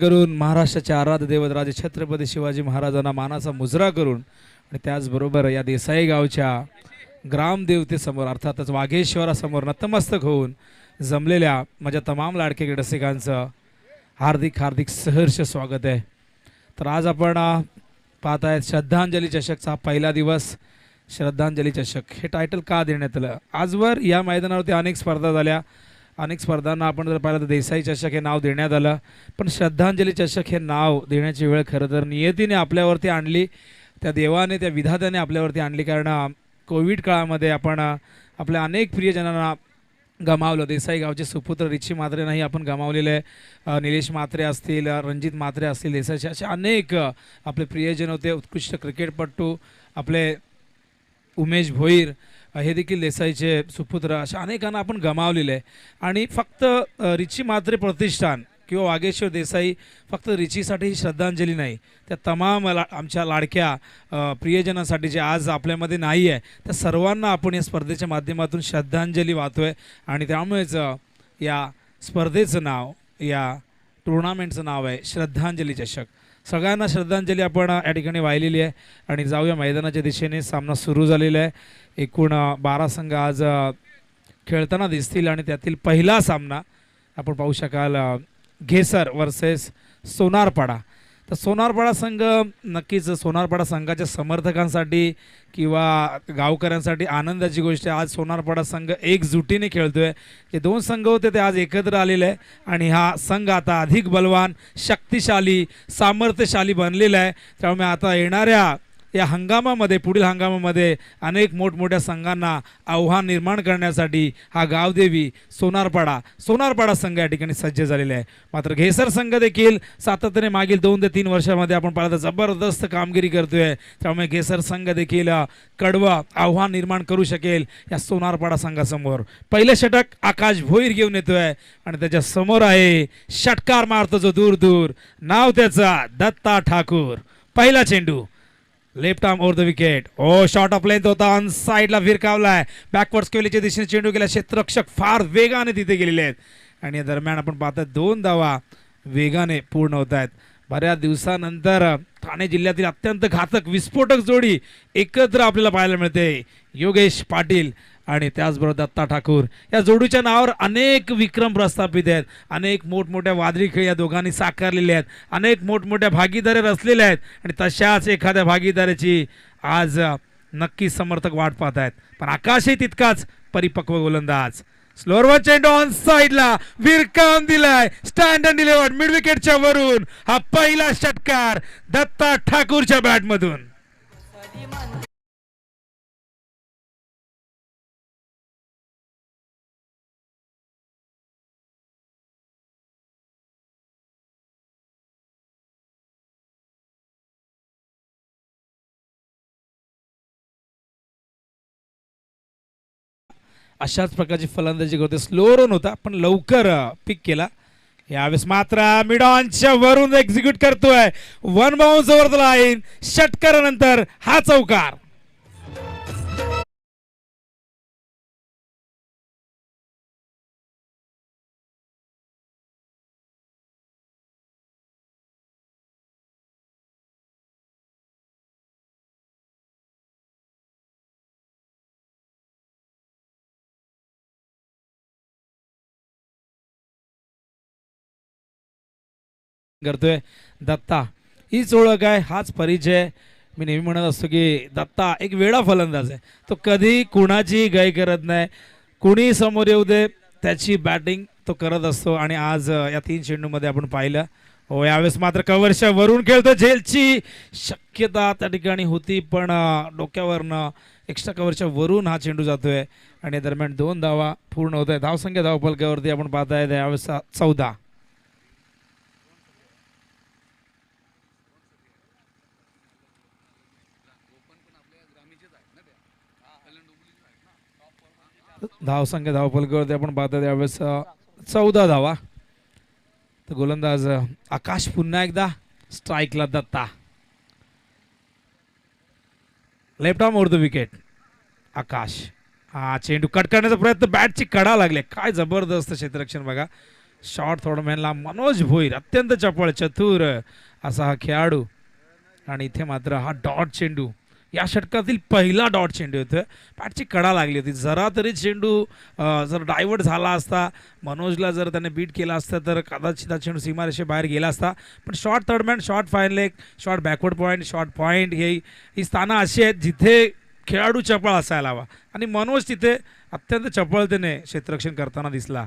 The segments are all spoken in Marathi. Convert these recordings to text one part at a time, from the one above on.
करून महाराष्ट्राचे आराध्य दैवत राजे छत्रपती शिवाजी महाराजांना मानाचा मुजरा करून आणि त्याचबरोबर या देसाई गावच्या ग्रामदेवतेसमोर अर्थातच वाघेश्वरासमोर नतमस्तक होऊन जमलेल्या माझ्या तमाम लाडके रसिकांचं हार्दिक हार्दिक सहर्ष स्वागत आहे। तर आज आपण पाहत आहेत श्रद्धांजली चषकचा पहिला दिवस। श्रद्धांजली चषक हे टायटल का देण्यात आलं? आजवर या मैदानावरती अनेक स्पर्धा झाल्या, अनेक स्पर्धांना आपण जर पाहिलं तर देसाई चषक हे नाव देण्यात आलं, पण श्रद्धांजली चषक हे नाव देण्याची वेळ खरं तर नियतीने आपल्यावरती आणली, त्या देवाने त्या विधात्याने आपल्यावरती आणली। कारण कोविड काळामध्ये आपण आपल्या अनेक प्रियजनांना गमावलं। देसाई गावचे सुपुत्र रिची म्हात्रेंनाही आपण गमावलेले आहे। निलेश म्हात्रे असतील, रणजित म्हात्रे असतील, देसाईचे असे अनेक आपले प्रियजन होते। उत्कृष्ट क्रिकेटपटू आपले उमेश भोईर हे देखील देसाईचे सुपुत्र, अशा अनेकांना आपण गमावलेले आहे। आणि फक्त रिची म्हात्रे प्रतिष्ठान किंवा वागेश्वर देसाई फक्त रिचीसाठी श्रद्धांजली नाही, त्या तमाम आमच्या लाडक्या प्रियजनांसाठी जे आज आपल्यामध्ये नाही आहे त्या सर्वांना आपण या स्पर्धेच्या माध्यमातून श्रद्धांजली वाहतोय। आणि त्यामुळेच या स्पर्धेचं नाव, या टुर्नामेंटचं नाव आहे श्रद्धांजली चषक। सगळ्यांना श्रद्धांजली आपण या ठिकाणी वाहिलेली आहे आणि जाऊया मैदानाच्या दिशेने। सामना सुरू झालेला आहे। एकूण 12 संघ आज खेळताना दिसतील आणि त्यातील पहिला सामना आपण पाहू शकाल घेसर वर्सेस सोनारपाडा। तर सोनारपाडा संघ नक्कीच सोनारपाडा संघाच्या समर्थकांसाठी किंवा गावकऱ्यांसाठी आनंदाची गोष्ट आहे। आज सोनारपाडा संघ एकजुटीने खेळतोय। जे दोन संघ होते ते आज एकत्र आलेले आहे आणि हा संघ आता अधिक बलवान, शक्तिशाली, सामर्थ्यशाली बनलेला आहे। त्यामुळे आता येणाऱ्या या हंगामामध्ये, पुढील हंगामामध्ये अनेक मोठमोठ्या संघांना आव्हान निर्माण करण्यासाठी हा गावदेवी सोनारपाडा संघ या ठिकाणी सज्ज झालेला आहे। मात्र घेसर संघ देखील सातत्याने मागील 2 ते 3 वर्षामध्ये आपण पाहिलं तर जबरदस्त कामगिरी करतोय। त्यामुळे घेसर संघ देखील कडवं आव्हान निर्माण करू शकेल या सोनारपाडा संघासमोर। पहिले षटक आकाश भोईर घेऊन येतोय आणि त्याच्या समोर आहे, षटकार मारतो जो दूर दूर, नाव त्याचा दत्ता ठाकूर। पहिला चेंडू left arm over the wicket. ओ शॉट ऑफ लेंथ होता, ऑन साइडला फिरकावलाय, बॅकवर्ड स्क्वेअरच्या दिशेने चेंडू गेला। क्षेत्ररक्षक फार वेगाने तिथे गेलेले आहेत आणि या दरम्यान आपण पाहतो 2 धावा वेगाने पूर्ण होत आहेत। बऱ्याच दिवसानंतर ठाणे जिल्ह्यातील अत्यंत घातक विस्फोटक जोडी एकत्र आपल्याला पाहायला मिळते, योगेश पाटील आणि त्याचबरोबर दत्ता ठाकूर। या जोडीच्या नावावर अनेक विक्रम प्रस्थापित आहेत, अनेक मोठमोठ्या वादळी खेळ या दोघांनी साकारलेले आहेत, अनेक मोठमोठ्या भागीदारी रचलेल्या आहेत आणि तशाच एखाद्या भागीदारीची आज नक्की समर्थक वाट पाहत आहेत। पण आकाशही तितकाच परिपक्व गोलंदाज। स्लोअरवर चेंडू ऑन साइडला विरकावून दिलाय, स्टँड अँड डिलिव्हर्ड मिड विकेटच्या वरून हा पहिला षटकार दत्ता ठाकूरच्या बॅटमधून। अशाच प्रकारची फलंदाजी करते। स्लो रन होता पण लवकर पिक केला। यावेळेस मात्र मिड ऑनच्या वरून एक्झिक्यूट करतोय, 1 बाउन्स ओव्हर द लाईन। षटकारानंतर हा चौकार। करतोय दत्ता, हीच ओळख आहे, हाच परिचय। मी नेहमी म्हणत असतो की दत्ता एक वेळा फलंदाज आहे, तो कधी कुणाची गाय करत नाही, कुणी समोर येऊ दे त्याची बॅटिंग तो करत असतो। आणि आज या 3 चेंडूमध्ये आपण पाहिलं, हो यावेळेस मात्र कव्हरच्या वरून खेळतो, झेलची शक्यता त्या ठिकाणी होती पण डोक्यावरनं एक्स्ट्रा कव्हरच्या वरून हा चेंडू जातोय आणि दरम्यान 2 धावा पूर्ण होत आहे। धावसंख्या धावफलकावरती आपण पाहताय यावेळेस 14। धावसंख्या धावफलकावरती आपण पाहतो त्यावेळेस 14 धावा। तर गोलंदाज आकाश पुन्हा एकदा स्ट्राईकला, Datta left arm over the wicket. Akash हा चेंडू कट करण्याचा प्रयत्न, बॅटची कडा लागले, काय जबरदस्त क्षेत्ररक्षण बघा। शॉर्ट थोडमॅनला मनोज भोईर अत्यंत चपळ चतुर असा हा खेळाडू. आणि इथे मात्र हा डॉट चेंडू या षटकातील पहिला डॉट चेंडू होतं. पॅटची कडा लागली होती, जरा तरी चेंडू जर डायव्हर्ट झाला असता, मनोजला जर त्याने बीट केला असता तर कदाचित हा चेंडू सीमारेषेबाहेर गेला असता. पण short third man, short fine leg, short backward point, short point ही स्थानं अशी आहेत जिथे खेळाडू चपळ असायला हवा. आणि मनोज तिथे अत्यंत चपळतेने क्षेत्ररक्षण करताना दिसला.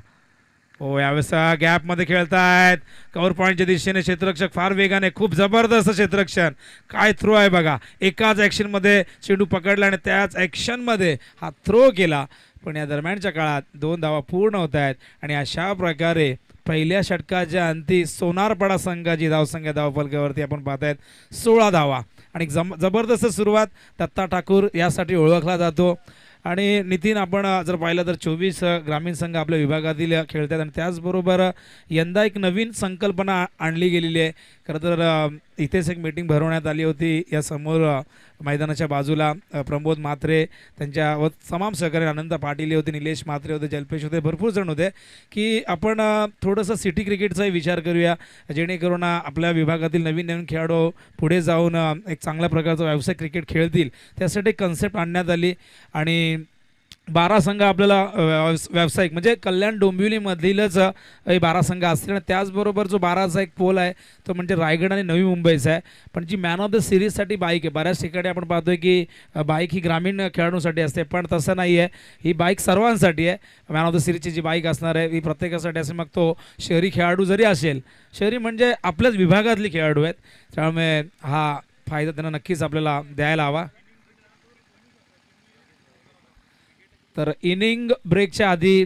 हो, यावेळेस गॅपमध्ये खेळतायत कव्हर पॉईंटच्या दिशेने क्षेत्ररक्षक फार वेगाने, खूप जबरदस्त क्षेत्ररक्षण. काय थ्रो आहे बघा, एकाच ॲक्शनमध्ये चेंडू पकडला आणि त्याच ॲक्शनमध्ये हा थ्रो केला. पण या दरम्यानच्या काळात 2 धावा पूर्ण होत आहेत आणि अशा प्रकारे पहिल्या षटकाच्या अंती सोनारपाडा संघाची धावसंख्या धावफलकावरती आपण पाहत आहेत 16 धावा. आणि जबरदस्त सुरुवात दत्ता ठाकूर यासाठी ओळखला जातो. आणि नितीन, आपण जर पाहिलं तर 24 ग्रामीण संघ आपल्या विभागातील खेळतात आणि त्याचबरोबर यंदा एक नवीन संकल्पना आणली गेलेली आहे. खरं तर इथेच एक मीटिंग भरवण्यात आली होती या समोर मैदानाच्या बाजूला. प्रमोद म्हात्रे त्यांच्या व तमाम सहकारी, आनंद पाटील होते, निलेश म्हात्रे होते, जल्पेश होते, भरपूर जण होते, की आपण थोडंसं सिटी क्रिकेटचाही विचार करूया जेणेकरून आपल्या विभागातील नवीन नवीन खेळाडू पुढे जाऊन एक चांगल्या प्रकारचं व्यावसायिक क्रिकेट खेळतील. त्यासाठी कन्सेप्ट आणण्यात आली आणि 12 संघ आपल्याला व्यावसायिक म्हणजे कल्याण डोंबिवलीमधीलच 12 संघ असतील. आणि त्याचबरोबर जो 12चा एक पोल आहे तो म्हणजे रायगड आणि नवी मुंबईचा आहे. पण जी मॅन ऑफ द सिरीजसाठी बाईक आहे, बऱ्याच ठिकाणी आपण पाहतोय की बाईक ही ग्रामीण खेळाडूंसाठी असते, पण तसं नाही आहे. ही बाईक सर्वांसाठी आहे. मॅन ऑफ द सिरीजची जी बाईक असणार आहे ही प्रत्येकासाठी असेल, मग तो शहरी खेळाडू जरी असेल, शहरी म्हणजे आपल्याच विभागातले खेळाडू आहेत, त्यामुळे हा फायदा त्यांना नक्कीच आपल्याला द्यायला हवा. तर इनिंग ब्रेकच्या आधी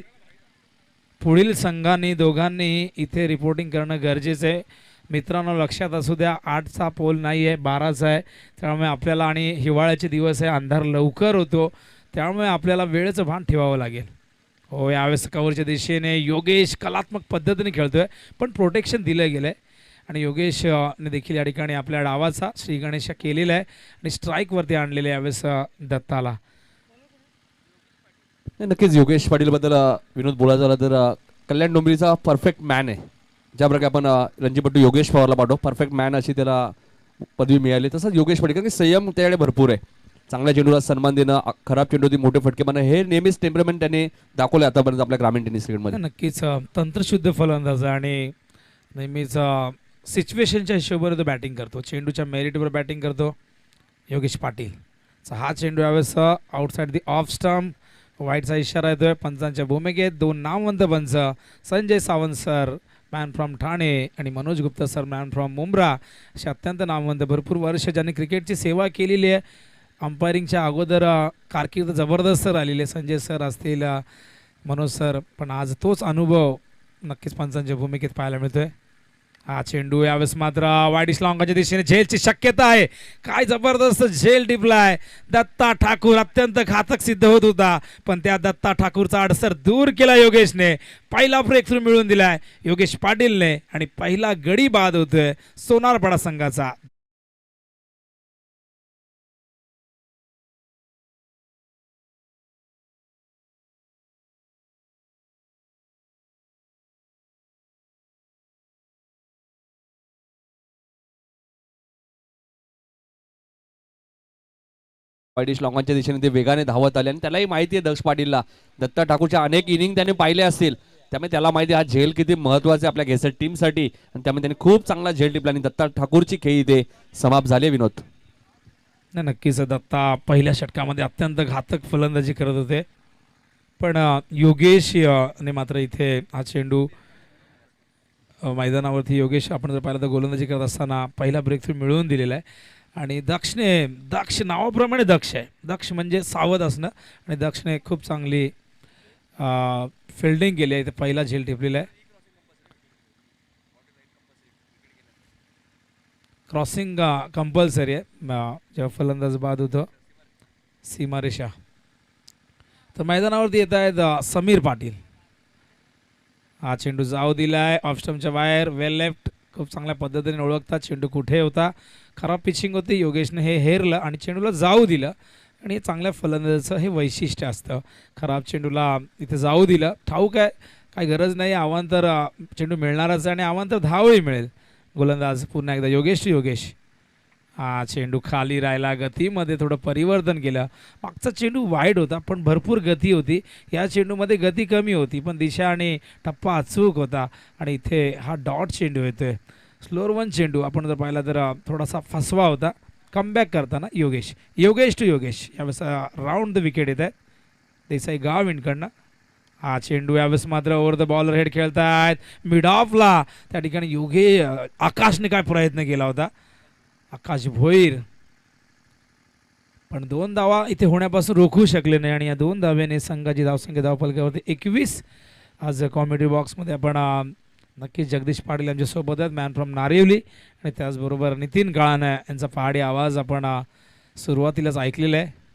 पुढील संघांनी दोघांनी इथे रिपोर्टिंग करणं गरजेचं आहे. मित्रांनो, लक्षात असू द्या 8चा पोल नाही आहे, 12चा आहे. त्यामुळे आपल्याला, आणि हिवाळ्याचे दिवस आहे, अंधार लवकर होतो, त्यामुळे आपल्याला वेळेचं भान ठेवावं लागेल. हो, यावेळेस कव्हरच्या दिशेने योगेश कलात्मक पद्धतीने खेळतोय, पण प्रोटेक्शन दिलं गेलं आहे. आणि योगेशने देखील या ठिकाणी आपल्या डावाचा श्री गणेश केलेला आहे आणि स्ट्राईकवरती आणलेलं आहे यावेळेस दत्ताला. नक्कीच योगेश पाटीलबद्दल विनोद बोलायचं झालं तर कल्याण डोंबिवलीचा परफेक्ट मॅन आहे. ज्या प्रकारे आपण रणजीपट्टू योगेश पवारला पाठवतो, परफेक्ट मॅन अशी त्याला पदवी मिळाली, तसंच योगेश पाटील, कारण की संयम त्याकडे भरपूर आहे. चांगल्या चेंडूला सन्मान देणं, खराब चेंडूवरती मोठे फटके मारणं, हे नेहमीच टेम्परमेंट त्याने दाखवलं आतापर्यंत आपल्या ग्रामीण टेनिस क्रिकेटमध्ये. नक्कीच तंत्रशुद्ध फलंदाज आणि नेहमीच सिच्युएशनच्या हिशोबाने तो बॅटिंग करतो, चेंडूच्या मेरिटवर बॅटिंग करतो योगेश पाटील. हा चेंडू यावेळेस आउटसाईड दी ऑफ स्टंप, वाईटचा इशारा येतोय. पंचांच्या भूमिकेत 2 नामवंत पंच, Sanjay Sawant sir man from Thane आणि Manoj Gupta sir man from Mumbra, असे अत्यंत नामवंत, भरपूर वर्ष ज्यांनी क्रिकेटची सेवा केलेली आहे. अंपायरिंगच्या अगोदर कारकीर्द जबरदस्त राहिलेली आहे, संजय सर असतील, मनोज सर, पण आज तोच अनुभव नक्कीच पंचांच्या भूमिकेत पाहायला मिळतोय. हा चेंडू यावेळेस मात्र वाईट लॉंगाच्या दिशेने झेलची शक्यता आहे. काय जबरदस्त झेल टिपलाय दत्ता ठाकूर, अत्यंत घातक सिद्ध होत होता, पण त्या दत्ता ठाकूरचा अडसर दूर केला योगेशने. पहिला ब्रेक थ्रू मिळवून दिलाय योगेश पाटीलने आणि पहिला गडी बाद होतोय सोनारपाडा संघाचा. वाईडिश लॉंगांच्या दिशेने ते वेगाने धावत आले आणि त्यालाही माहिती आहे दक्ष पाटीलला, दत्ता ठाकूरच्या अनेक इनिंग त्याने पाहिले असतील, त्यामुळे त्याला माहिती आहे हा झेल किती महत्त्वाचा आहे आपल्या घेसट टीमसाठी, आणि त्यामुळे त्याने खूप चांगला झेल टिपला आणि दत्ता ठाकूरची खेळी इथे समाप्त झाली. विनोद, नक्कीच दत्ता पहिल्या षटकामध्ये अत्यंत घातक फलंदाजी करत होते, पण योगेश ने मात्र इथे हा चेंडू मैदानावरती योगेश आपण जर पाहिलं तर गोलंदाजी करत असताना पहिला ब्रेक थ्रू मिळवून दिलेला आहे. आणि दक्ष नावाप्रमाणे दक्ष आहे, दक्ष म्हणजे सावध असणं, आणि दक्षने खूप चांगली फिल्डिंग केली आहे, इथे पहिला झेल टिपलेला आहे. क्रॉसिंग कंपल्सरी आहे जेव्हा फलंदाज बाद होतं सीमारेषा. तर मैदानावरती येत आहेत समीर पाटील. हा चेंडू जाऊ दिलाय ऑफ स्टंपच्या बाहेर, वेल लेफ्ट, खूप चांगल्या पद्धतीने ओळखतात चेंडू कुठे होता. खराब पिचिंग होती, योगेशने हे हेरलं आणि चेंडूला जाऊ दिलं, आणि हे चांगल्या फलंदाजाचं हे वैशिष्ट्य असतं, खराब चेंडूला इथे जाऊ दिलं. ठाऊक आहे काही गरज नाही, अवांतर चेंडू मिळणारच आहे आणि अवांतर धावही मिळेल. गोलंदाज पुन्हा एकदा योगेश टू योगेश. हा चेंडू खाली राहिला, गतीमध्ये थोडं परिवर्तन केलं. मागचा चेंडू वाईड होता पण भरपूर गती होती. या चेंडूमध्ये गती कमी होती पण दिशा आणि टप्पा अचूक होता. आणि इथे हा डॉट चेंडू येतोय, स्लोअर वन चेंडू. आपण जर पाहिला तर थोडासा फसवा होता. कमबॅक करताना योगेश, योगेश टू योगेश. यावेळेस राऊंड द विकेट येत आहे देसाई गाव इनकडनं. हा चेंडू यावेळेस मात्र ओव्हर द बॉलर हेड खेळतायत मिड ऑफला. त्या ठिकाणी आकाशने काय प्रयत्न केला होता, आकाश भोईर, पण 2 धावा इथे होण्यापासून रोखू शकले नाही. आणि या 2 धाव्याने संघाची धावसंख्या धावफलकावरती 21. आज कॉमेडी बॉक्समध्ये आपण नक्कीच जगदीश पाटील यांच्यासोबत आहेत, मॅन फ्रॉम नारिवली. आणि त्याचबरोबर नितीन काळानं यांचा पहाडी आवाज आपण सुरुवातीलाच ऐकलेला आहे.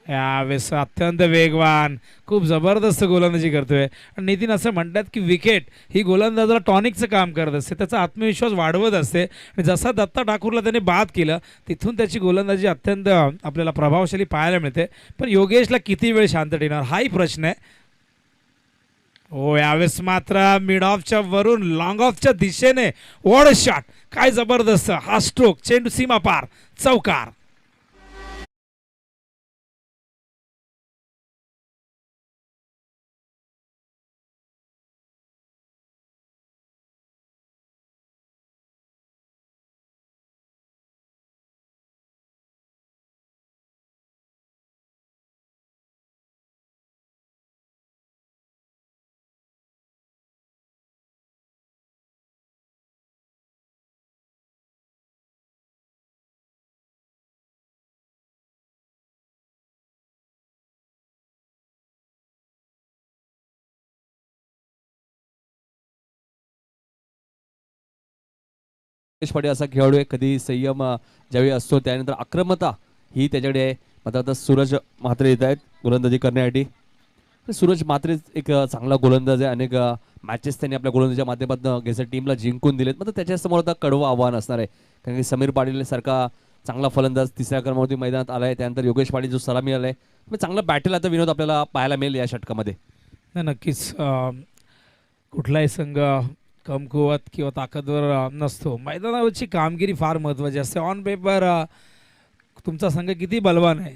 यावेळेस अत्यंत वेगवान, खूप जबरदस्त गोलंदाजी करतोय. आणि नितीन असं म्हणतात की विकेट ही गोलंदाजाला टॉनिकचं काम करत असते, त्याचा आत्मविश्वास वाढवत असते. आणि जसा दत्ता ठाकूरला त्याने बाद केलं तिथून त्याची गोलंदाजी अत्यंत आपल्याला प्रभावशाली पाहायला मिळते. पण योगेशला किती वेळ शांत ठेवणार हाही प्रश्न आहे. हो यावेळेस मात्र मिड ऑफच्या वरून लॉंग ऑफच्या दिशेने वॉड शॉट, काय जबरदस्त हा स्ट्रोक, चेंडू सीमा पार, चौकार. योगेश पाटील असा खेळाडू आहे, कधी संयम ज्यावेळी असतो त्यानंतर आक्रमकता ही त्याच्याकडे आहे. मात्र आता सूरज म्हात्रे येत आहेत गोलंदाजी करण्यासाठी. सूरज म्हात्रे एक चांगला गोलंदाज आहे. अनेक मॅचेस त्यांनी आपल्या गोलंदाजीच्या माध्यमातून घेतल्या, टीमला जिंकून दिलेत. मात्र त्याच्यासमोर आता कडवं आव्हान असणार आहे, कारण की समीर पाटील सारखा चांगला फलंदाज 3ऱ्या क्रमांकावरती मैदानात आलाय. त्यानंतर योगेश पाटील जो सलामी आलाय, चांगला बॅटल आता विनोद आपल्याला पाहायला मिळेल या षटकामध्ये. नक्कीच कुठलाही संघ कमकुवत किंवा ताकदवर नसतो. मैदानावरची कामगिरी फार महत्त्वाची असते. ऑन पेपर तुमचा संघ किती बलवान आहे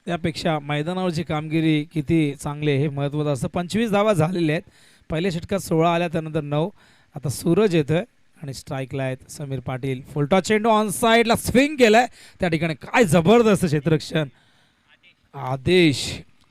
त्यापेक्षा मैदानावरची कामगिरी किती चांगली आहे हे महत्त्वाचं असतं. 25 धावा झालेल्या आहेत, पहिल्या षटकात 16 आल्या, त्यानंतर 9. आता सूरज येतोय आणि स्ट्राईकला आहेत समीर पाटील. फुलटॉस चेंडू ऑन साईडला स्विंग केलाय, त्या ठिकाणी काय जबरदस्त क्षेत्ररक्षण. आदेश,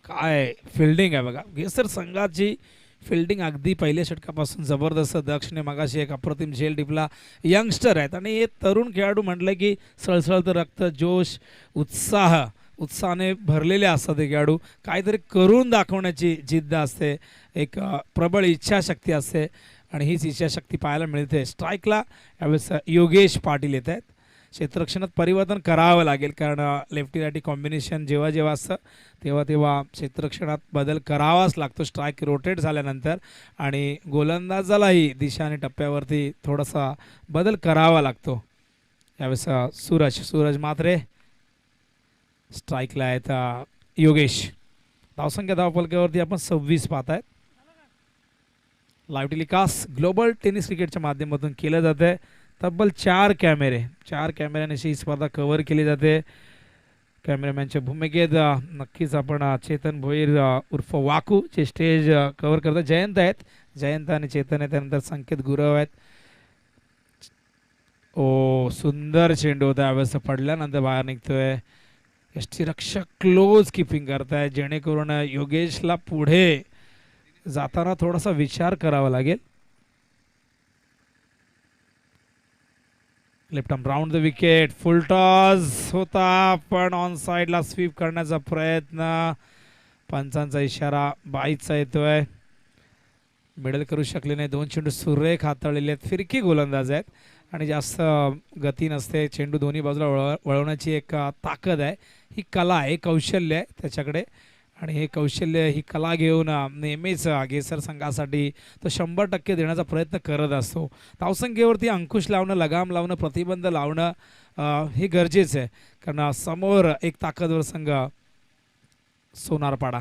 काय फिल्डिंग आहे बघा. गेसर संघाची फिल्डिंग अगदी पहिल्या षटकापासून जबरदस्त. दक्षने मगाशी एक अप्रतिम झेल टिपला. यंगस्टर आहेत आणि हे तरुण खेळाडू म्हटलं की सळसळतं रक्त, जोश, उत्साहाने भरलेले असतात हे खेळाडू. काहीतरी करून दाखवण्याची जिद्द असते, एक प्रबळ इच्छाशक्ती असते आणि हीच इच्छाशक्ती पाहायला मिळते. स्ट्राईकला यावेळेस योगेश पाटील येत आहेत. क्षेत्ररक्षणात परिवर्तन करावं लागेल, कारण लेफ्टी रायटी कॉम्बिनेशन जेव्हा जेव्हा असतं तेव्हा क्षेत्ररक्षणात बदल करावाच लागतो स्ट्राईक रोटेट झाल्यानंतर. आणि गोलंदाजालाही दिशा आणि टप्प्यावरती थोडासा बदल करावा लागतो. यावेळेस सूरज म्हात्रे स्ट्राईकला आहेत. योगेश, धावसंख्या धावफलकावरती आपण 26 पाहत आहेत. लाईव्ह टेलिकास्ट ग्लोबल टेनिस क्रिकेटच्या माध्यमातून केलं जातं आहे. तब्बल 4 कॅमेऱ्याने ही स्पर्धा कव्हर केली जाते. कॅमेरामॅनच्या भूमिकेत नक्कीच आपण चेतन भोईर उर्फ वाकू जे स्टेज कव्हर करतात. जयंत आणि चेतन आहे, त्यानंतर संकेत गुरव आहेत. ओ सुंदर चेंडू होता, यावेळेस पडल्यानंतर बाहेर निघतोय. यष्टीरक्षक क्लोज किपिंग करताय, जेणेकरून योगेशला पुढे जाताना थोडासा विचार करावा लागेल. Left arm round the wicket, full toss होता पण ऑन साईडला स्वीप करण्याचा प्रयत्न. पंचांचा इशारा बाईचा येतोय. मिडल करू शकले नाही. 2 चेंडू सुरेख हाताळलेले आहेत. फिरकी गोलंदाज आहेत आणि जास्त गती नसते. चेंडू दोन्ही बाजूला वळवण्याची एक ताकद आहे, ही कला आहे, कौशल्य आहे त्याच्याकडे. आणि हे कौशल्य, ही कला घेऊन नेहमीच गेसर संघासाठी तो 100% देण्याचा प्रयत्न करत असतो. धावसंख्येवरती अंकुश लावणं, लगाम लावणं, प्रतिबंध लावणं हे गरजेचं आहे, कारण समोर एक ताकदवर संघ सोनारपाडा.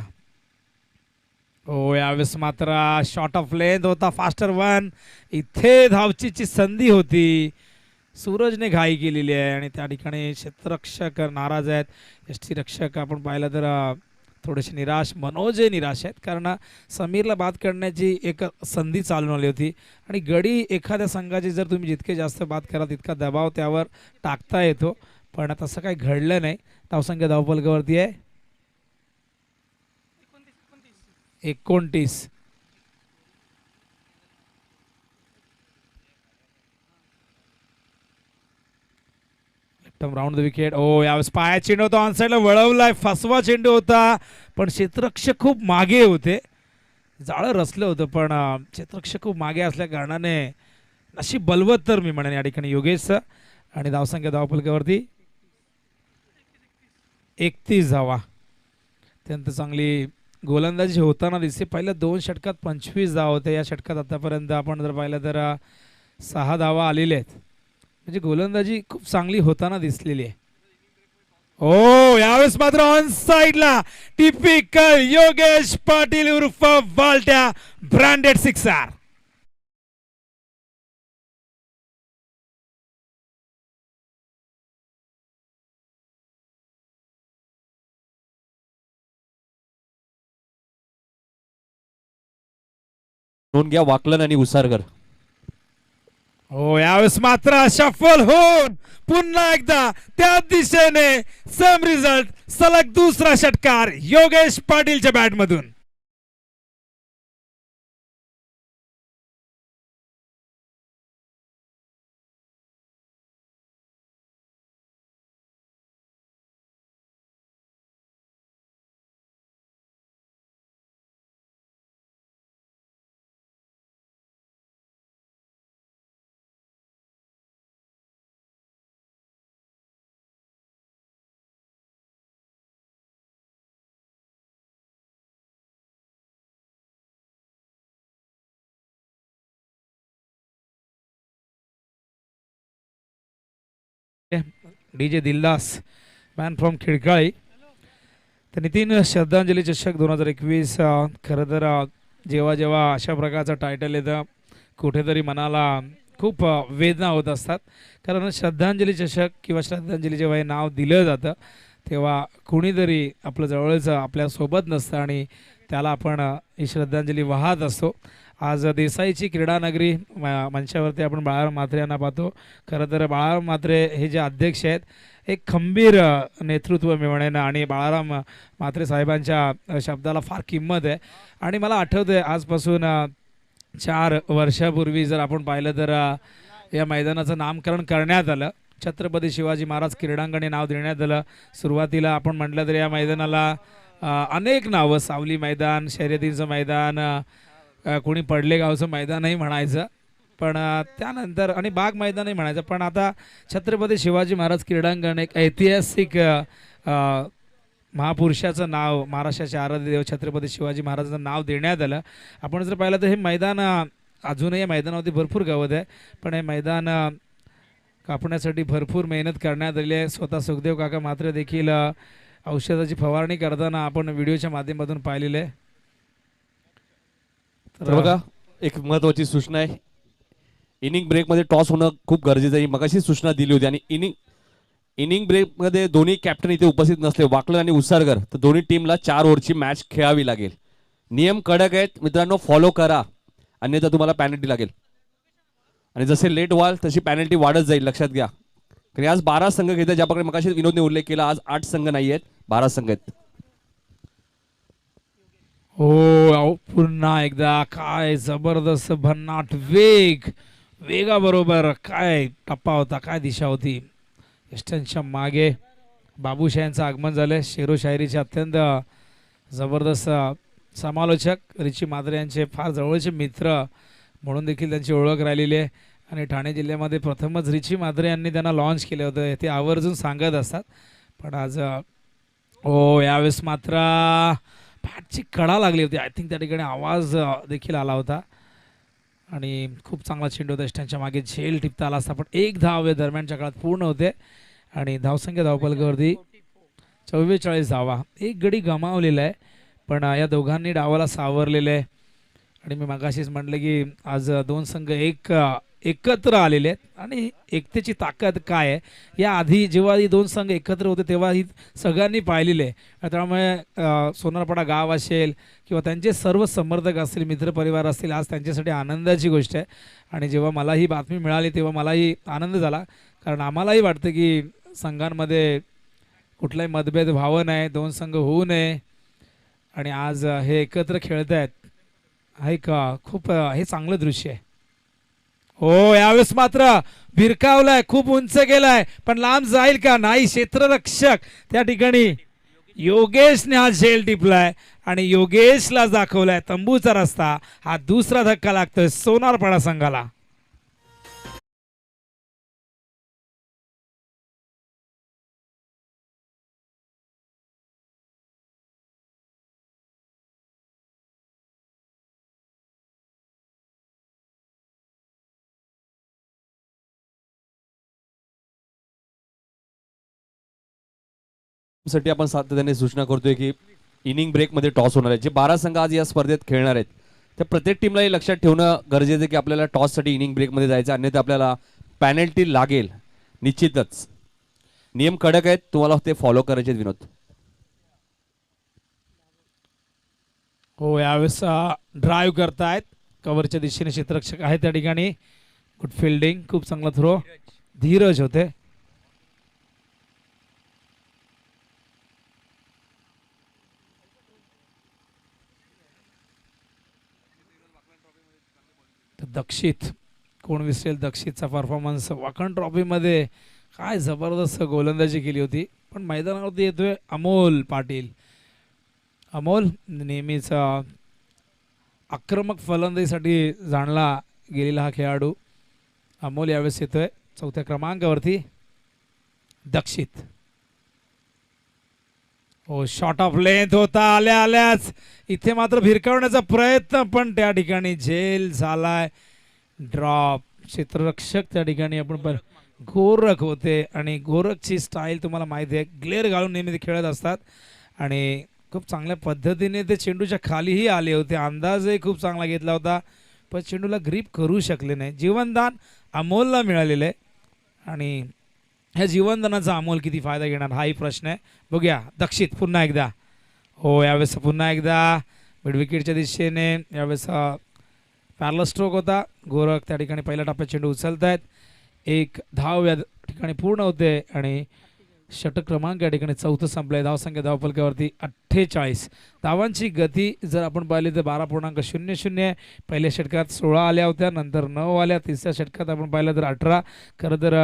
हो, यावेळेस मात्र शॉट ऑफ लेंथ होता, फास्टर वन. इथे धावचीची संधी होती, सूरजने घाई केलेली आहे आणि त्या ठिकाणी क्षेत्ररक्षक नाराज आहेत. यष्टीरक्षक आपण पाहिलं तर थोडेसे निराश, मनोजही निराश आहेत, कारण समीरला बाद करण्याची एक संधी चालून आली होती आणि गडी एखाद्या संघाची जर तुम्ही जितके जास्त बाद कराल तितका दबाव त्यावर टाकता येतो, पण तसं काही घडलं नाही. धावसंख्या धावफलकावरती आहे 29. Round the wicket. ओ, यावेळेस पाया चेंडू होता, ऑन साईडला वळवलाय, फसवा चेंडू होता, पण क्षेत्ररक्षक खूप मागे होते, जाळं रचलं होतं, पण क्षेत्ररक्षक खूप मागे असल्या कारणाने नशीब बलवत तर मी म्हणेन या ठिकाणी योगेशचं. आणि धावसंख्या धावफलकावरती 31 धावा. अत्यंत चांगली गोलंदाजी होताना दिसते. पहिल्या 2 षटकात 25 धावा होते, या षटकात आतापर्यंत आपण जर पाहिलं तर 6 धावा आलेल्या आहेत, म्हणजे गोलंदाजी खूप चांगली होताना दिसलेली आहे. ओ, यावेळेस मात्र ऑन साइडला टिपिकल योगेश पाटील उर्फ वालट्या, ब्रँडेड सिक्सर. नोंद घ्या वाकलन आणि उसारकर. हो, यावेळेस मात्र शफल होऊन पुन्हा एकदा त्या दिशेने सेम रिझल्ट, सलग दुसरा षटकार योगेश पाटीलच्या बॅट मधून. DJ Dildas, man from Khidkali. तर नितीन, श्रद्धांजली चषक 2021 खरं तर जेव्हा जेव्हा अशा प्रकारचं टायटल येतं कुठेतरी मनाला खूप वेदना होत असतात, कारण श्रद्धांजली चषक किंवा श्रद्धांजली जेव्हा हे नाव दिलं जातं तेव्हा कुणीतरी आपलं जवळचं आपल्यासोबत नसतं आणि त्याला आपण ही श्रद्धांजली वाहत असतो. आज देसाईची क्रीडानगरी मंचावरती आपण बाळाराम म्हात्रे यांना पाहतो. खरं तर बाळाराम म्हात्रे हे जे अध्यक्ष आहेत, एक खंबीर नेतृत्व मी म्हणेन आणि बाळाराम म्हात्रे साहेबांच्या शब्दाला फार किंमत आहे. आणि मला आठवतं आहे आजपासून 4 वर्षापूर्वी जर आपण पाहिलं तर या मैदानाचं नामकरण करण्यात आलं, छत्रपती शिवाजी महाराज क्रीडांगण हे नाव देण्यात आलं. सुरुवातीला आपण म्हटलं तर या मैदानाला अनेक नावं, सावली मैदान, शर्यतींचं मैदान, कोणी पडले गावचं मैदानही म्हणायचं, पण त्यानंतर आणि बाग मैदानही म्हणायचं, पण आता छत्रपती शिवाजी महाराज क्रीडांगण एक ऐतिहासिक महापुरुषाचं नाव, महाराष्ट्राचे आराध्य देव छत्रपती शिवाजी महाराजांचं नाव देण्यात आलं. आपण जर पाहिलं तर हे मैदान अजूनही या मैदानावरती भरपूर गवत आहे, पण हे मैदान कापण्यासाठी भरपूर मेहनत करण्यात आली आहे. स्वतः सुखदेव काका मात्र देखील औषधाची फवारणी करताना आपण व्हिडिओच्या माध्यमातून पाहिलेलं आहे. तर बघा, एक महत्त्वाची सूचना आहे, इनिंग ब्रेकमध्ये टॉस होणं खूप गरजेचं आहे. मगाशी सूचना दिली होती आणि इनिंग ब्रेकमध्ये दोन्ही कॅप्टन इथे उपस्थित नसले, वाकलन आणि उसारकर, तर दोन्ही टीमला 4 ओव्हरची मॅच खेळावी लागेल. नियम कडक आहेत मित्रांनो, फॉलो करा, अन्यथा तुम्हाला पॅनल्टी लागेल. आणि जसे लेट व्हाल तशी पॅनल्टी वाढत जाईल, लक्षात घ्या. कारण आज 12 संघ घेतात, ज्याप्रकारे मगाशी विनोदने उल्लेख केला, आज 8 संघ नाही आहेत, 12 संघ आहेत. हो, पुन्हा एकदा काय जबरदस्त भन्नाट वेगाबरोबर काय टप्पा होता, काय दिशा होती. यष्टांच्या मागे बाबूशाहींचं आगमन झालं. शेरो शायरीचे अत्यंत जबरदस्त समालोचक रिची मात्रे यांचे फार जवळचे मित्र म्हणून देखील त्यांची ओळख राहिलेली आहे. आणि ठाणे जिल्ह्यामध्ये प्रथमच रिची मात्रे यांनी त्यांना लॉन्च केलं होतं, ते आवर्जून सांगत असतात. पण आज यावेळेस मात्र बॅटची कडा लागली होती, आय थिंक त्या ठिकाणी आवाज देखील आला होता आणि खूप चांगला चेंडू होता. यष्टांच्या मागे झेल टिपता आला असता, पण 1 धाव या दरम्यानच्या काळात पूर्ण होते आणि धावसंख्या धावफलकावरती 44 धावा. एक गडी गमावलेला आहे, पण या दोघांनी डावाला सावरलेलं आहे. आणि मी मगाशीच म्हटलं की आज दोन संघ एकत्र आलेले आहेत आणि एकतेची ताकद काय आहे या आधी जेव्हा ही दोन संघ एकत्र होते तेव्हा ही सगळ्यांनी पाहिलेलं आहे. त्यामुळे सोनारपाडा गाव असेल किंवा त्यांचे सर्व समर्थक असतील, मित्रपरिवार असतील, आज त्यांच्यासाठी आनंदाची गोष्ट आहे. आणि जेव्हा मला ही बातमी मिळाली तेव्हा मलाही आनंद झाला, कारण आम्हालाही वाटतं की संघांमध्ये कुठलाही मतभेद व्हावं नाही, दोन संघ होऊ नये. आणि आज हे एकत्र खेळत आहेत, आहे का खूप हे चांगलं दृश्य आहे. हो, यावेळेस मात्र भिरकावलाय, खूप उंच गेलाय, पण लांब जाईल का नाही. क्षेत्ररक्षक त्या ठिकाणी योगेशने हा झेल टिपलाय आणि योगेशला दाखवलाय तंबूचा रस्ता. हा दुसरा धक्का लागतोय सोनारपाडा संघाला. साठी आपण सातत्याने सूचना करतोय की इनिंग ब्रेकमध्ये टॉस होणार आहे. जे 12 संघ आज या स्पर्धेत खेळणार आहेत त्या प्रत्येक टीमलाही लक्षात ठेवणं गरजेचं आहे की आपल्याला टॉससाठी इनिंग ब्रेकमध्ये जायचं, अन्यथा आपल्याला पॅनल्टी लागेल निश्चितच. नियम कडक आहेत, तुम्हाला ते फॉलो करायचे आहेत विनोद. हो, यावेळेस ड्राईव्ह करतायत कव्हरच्या दिशेने क्षेत्ररक्षक आहे त्या ठिकाणी. गुड फिल्डिंग, खूप चांगला थ्रो, धीरज होते. दक्षित, कोण विसरेल दक्षितचा परफॉर्मन्स. वाकण ट्रॉफीमध्ये काय जबरदस्त गोलंदाजी केली होती. पण मैदानावरती येतोय अमोल पाटील. अमोल नेहमीच आक्रमक फलंदाजीसाठी जाणला गेलेला हा खेळाडू. अमोल यावेळेस येतोय चौथ्या क्रमांकावरती. दक्षित, हो, शॉट ऑफ लेंथ होता आल्या आल्याच. इथे मात्र भिरकावण्याचा प्रयत्न, पण त्या ठिकाणी झेल झालाय, ड्रॉप. क्षेत्ररक्षक त्या ठिकाणी आपण गोरख होते आणि गोरखची स्टाईल तुम्हाला माहिती आहे, ग्लेअर घालून नेहमी ते खेळत असतात आणि खूप चांगल्या पद्धतीने ते चेंडूच्या खालीही आले होते. अंदाजही खूप चांगला घेतला होता, पण चेंडूला ग्रीप करू शकले नाही. जीवनदान अमोलला मिळालेलं आहे आणि ह्या जीवनदानाचा अमोल किती फायदा घेणार हाही प्रश्न आहे. बघूया दक्षित पुन्हा एकदा. हो, यावेळेस पुन्हा एकदा मिड विकेटच्या दिशेने. यावेळेस पॅरल स्ट्रोक होता. गोरख त्या ठिकाणी पहिल्या टप्प्यात चेंडू उचलत आहेत. एक धाव या ठिकाणी पूर्ण होते आणि षटक क्रमांक या ठिकाणी चौथं संपलंय. धावसंख्या धावफलकावरती 48. धावांची गती जर आपण पाहिली तर 12.00. पहिल्या षटकात 16 आल्या होत्या, नंतर 9 आल्या. तिसऱ्या षटकात आपण पाहिलं तर 18. खरं तर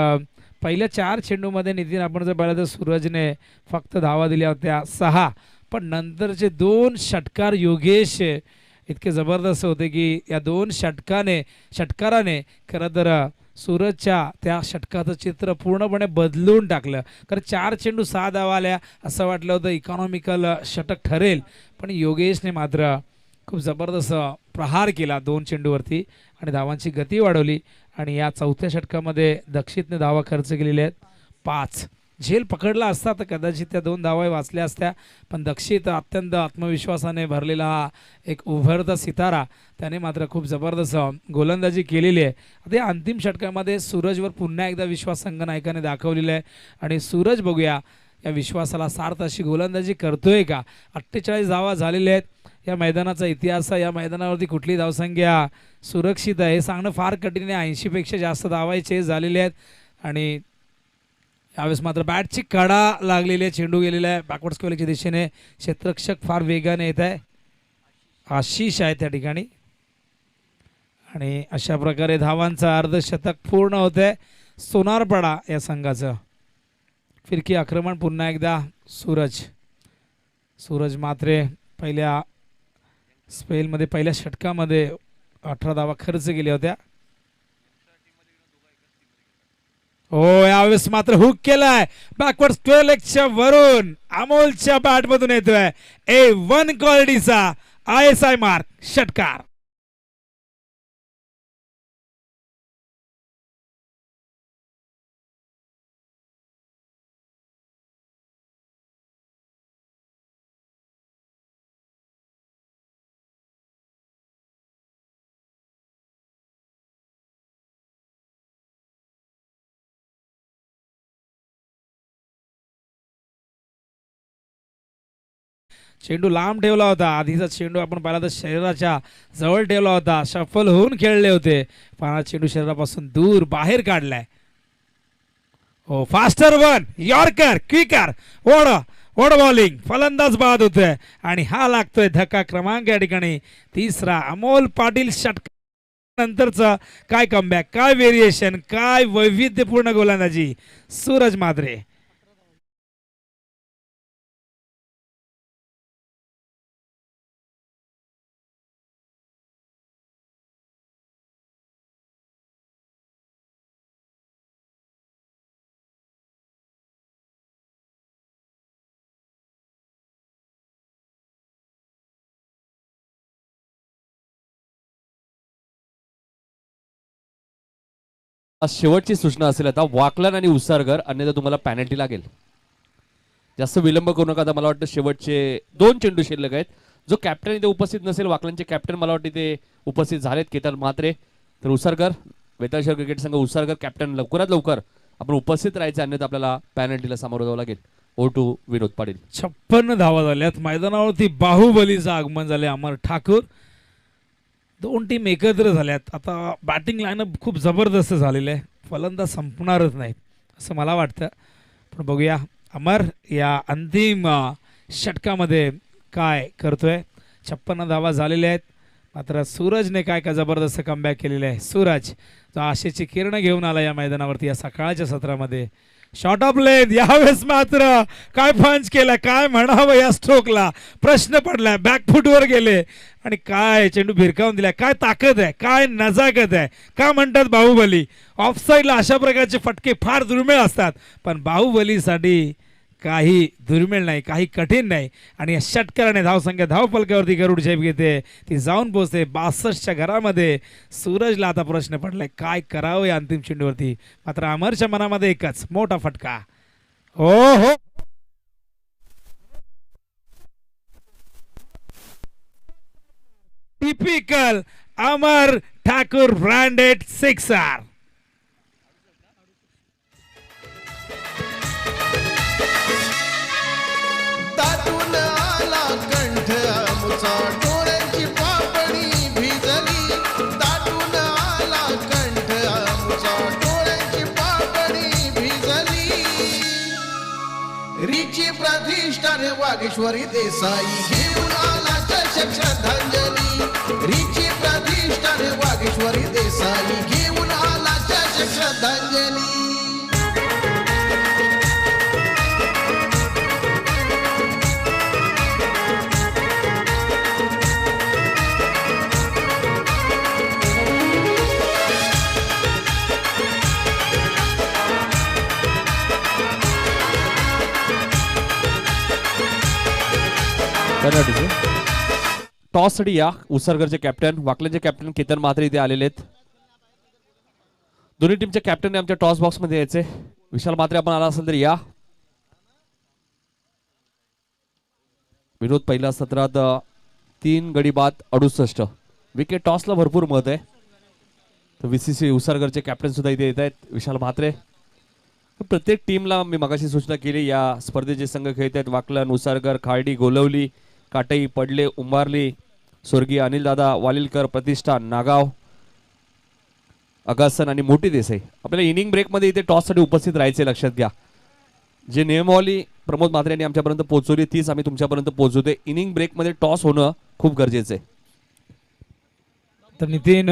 पहिल्या 4 चेंडूमध्ये नितीन आपण जर पाहिलं तर सूरजने फक्त धावा दिल्या होत्या 6, पण नंतरचे 2 षटकार योगेश इतके जबरदस्त होते की या 2 षटकाराने खरं तर सूरजच्या त्या षटकाचं चित्र पूर्णपणे बदलून टाकलं. कारण 4 चेंडू 6 धावा आल्या, असं वाटलं होतं इकॉनॉमिकल षटक ठरेल, पण योगेशने मात्र खूप जबरदस्त प्रहार केला 2 चेंडूवरती आणि धावांची गती वाढवली. आणि या चौथ्या षटकामध्ये दक्षितने धावा खर्च केलेल्या आहेत 5. झेल पकडला असता तर कदाचित त्या 2 धावा वाचल्या असत्या, पण दक्षित अत्यंत आत्मविश्वासाने भरलेला हा एक उभरता सितारा, त्याने मात्र खूप जबरदस्त गोलंदाजी केलेली आहे. आता या अंतिम षटकामध्ये सूरजवर पुन्हा एकदा विश्वास संघनायकाने दाखवलेला आहे आणि सूरज बघूया या विश्वासाला सार्थ अशी गोलंदाजी करतोय का. 48 धावा झालेल्या आहेत. या मैदानाचा इतिहास, या मैदानावरती कुठली धावसंख्या सुरक्षित आहे हे सांगणं फार कठीण आहे. 80पेक्षा जास्त धावायचे झालेले आहेत आणि यावेळेस मात्र बॅटची कडा लागलेली आहे, चेंडू गेलेला आहे बॅकवर्ड स्क्वेअरच्या दिशेने. क्षेत्ररक्षक फार वेगाने येत आहे, आशिष आहे त्या ठिकाणी आणि अशा प्रकारे धावांचं अर्धशतक पूर्ण होत आहे सोनारपाडा या संघाचं. फिरकी आक्रमण पुन्हा एकदा सूरज मात्रे पहिल्या स्पेलमध्ये पहिल्या षटकामध्ये 18 धावा खर्च केल्या होत्या. हो, यावेळेस मात्र हुक केलाय बॅकवर्ड स्क्वेअर लेगच्या वरून अमोलच्या बॅटमधून येतोय A1 क्वालिटीचा ISI मार्क षटकार. चेंडू लांब ठेवला होता, आधीचा चेंडू आपण पाहिला तर शरीराच्या जवळ ठेवला होता, शफल होऊन खेळले होते, पण हा चेंडू शरीरापासून दूर बाहेर काढलाय. हो, फास्टर वन, यॉर्कर, क्विकर, ओढ बॉलिंग, फलंदाज बाद होतोय आणि हा लागतोय धक्का क्रमांक या ठिकाणी तिसरा. अमोल पाटील षटकार नंतरचा काय कमबॅक, काय व्हेरिएशन, काय वैविध्यपूर्ण गोलंदाजी सूरज मात्रे. आज शेवटची सूचना असेल आता, वाकलन आणि उसारकर, अन्यथा तुम्हाला पॅनल्टी लागेल. जास्त विलंब करू नका. आता मला वाटतं शेवटचे 2 चेंडू शिल्लक आहेत. जो कॅप्टन इथे उपस्थित नसेल, वाकलांचे कॅप्टन मला वाटतं इथे उपस्थित झालेत, केतन म्हात्रे. तर उसारकर, वेताळ क्रिकेट संघ उसारकर कॅप्टन, लवकरात लवकर आपण उपस्थित राहायचं, अन्यथा आपल्याला पॅनल्टीला सामोरं जावं लागेल. O two Vinod Patil. 56 धावा झाल्यात. मैदानावरती बाहुबलीचं आगमन झाले अमर ठाकूर. 2 टीम एकत्र झाल्यात. आता बॅटिंग लाईनअप खूप जबरदस्त झालेलं आहे, फलंदाज संपणारच नाहीत असं मला वाटतं. पण बघूया अमर या अंतिम षटकामध्ये काय करतोय. 56 धावा झालेल्या आहेत. मात्र सूरजने काय काय जबरदस्त कमबॅक केलेलं आहे. सूरज जो आशेची किरण घेऊन आला या मैदानावरती या सकाळच्या सत्रामध्ये. शॉर्ट ऑफ लेंथ यावेळेस मात्र काय पंच केला, काय म्हणावं या स्ट्रोकला, प्रश्न पडला. बॅकफुटवर गेले आणि काय चेंडू भिरकावून दिला. काय ताकद आहे, काय नजाकत आहे. का म्हणतात बाहुबली. ऑफसाईडला अशा प्रकारचे फटके फार दुर्मिळ असतात, पण बाहुबलीसाठी काही दुर्मिळ नाही, काही कठीण नाही. आणि या षटकाराने धावसंख्या धावपलकावरती गरुड झेप घेते, ती जाऊन पोहोचते 62च्या घरामध्ये. सूरजला आता प्रश्न पडलाय काय करावं या अंतिम चेंडूवरती. मात्र अमरच्या मनामध्ये एकच मोठा फटका. हो हो, टिपिकल अमर ठाकूर ब्रँडेड सिक्सर. दाटून आला कंठ आमुचा, डोळ्यांची पापणी भिजली. दाटून आला कंठ आमुचा, डोळ्यांची पापणी भिजली. रिची प्रतिष्ठान वागेश्वरी देसाई घेऊन आला चषक श्रद्धांजली. रिची प्रतिष्ठान वागेश्वरी देसाई घेऊन आला चषक श्रद्धांजली. टॉस साठी या उसारकरचे कॅप्टन, वाकल्याचे कॅप्टन केतन म्हात्रे इथे आलेले आहेत. दोन्ही टीमच्या कॅप्टनने आमच्या टॉस बॉक्स मध्ये यायचे. विशाल म्हात्रे आपण आला असेल तर या. विनोद पहिल्या सत्रात 3 गडी बाद 68 विकेट. टॉसला भरपूर मत आहे. तर VCC उसारकरचे कॅप्टन सुद्धा इथे येत आहेत, विशाल म्हात्रे. प्रत्येक टीमला मी मगाशी सूचना केली, या स्पर्धेचे संघ खेळत आहेत. वाकलन, उसारकर, खार्डी, गोलवली, काटई, पडले, उंबारली, स्वर्गीय अनिलदादा वालिलकर, प्रतिष्ठान, नागाव, अगासन आणि मोठी देसाई. आपल्याला इनिंग ब्रेकमध्ये इथे टॉससाठी उपस्थित राहायचे, लक्षात घ्या. जे नियमावली प्रमोद म्हात्रे यांनी आमच्यापर्यंत पोहोचवली तीच आम्ही तुमच्यापर्यंत पोहोचवते. इनिंग ब्रेकमध्ये टॉस होणं खूप गरजेचं आहे. तर नितीन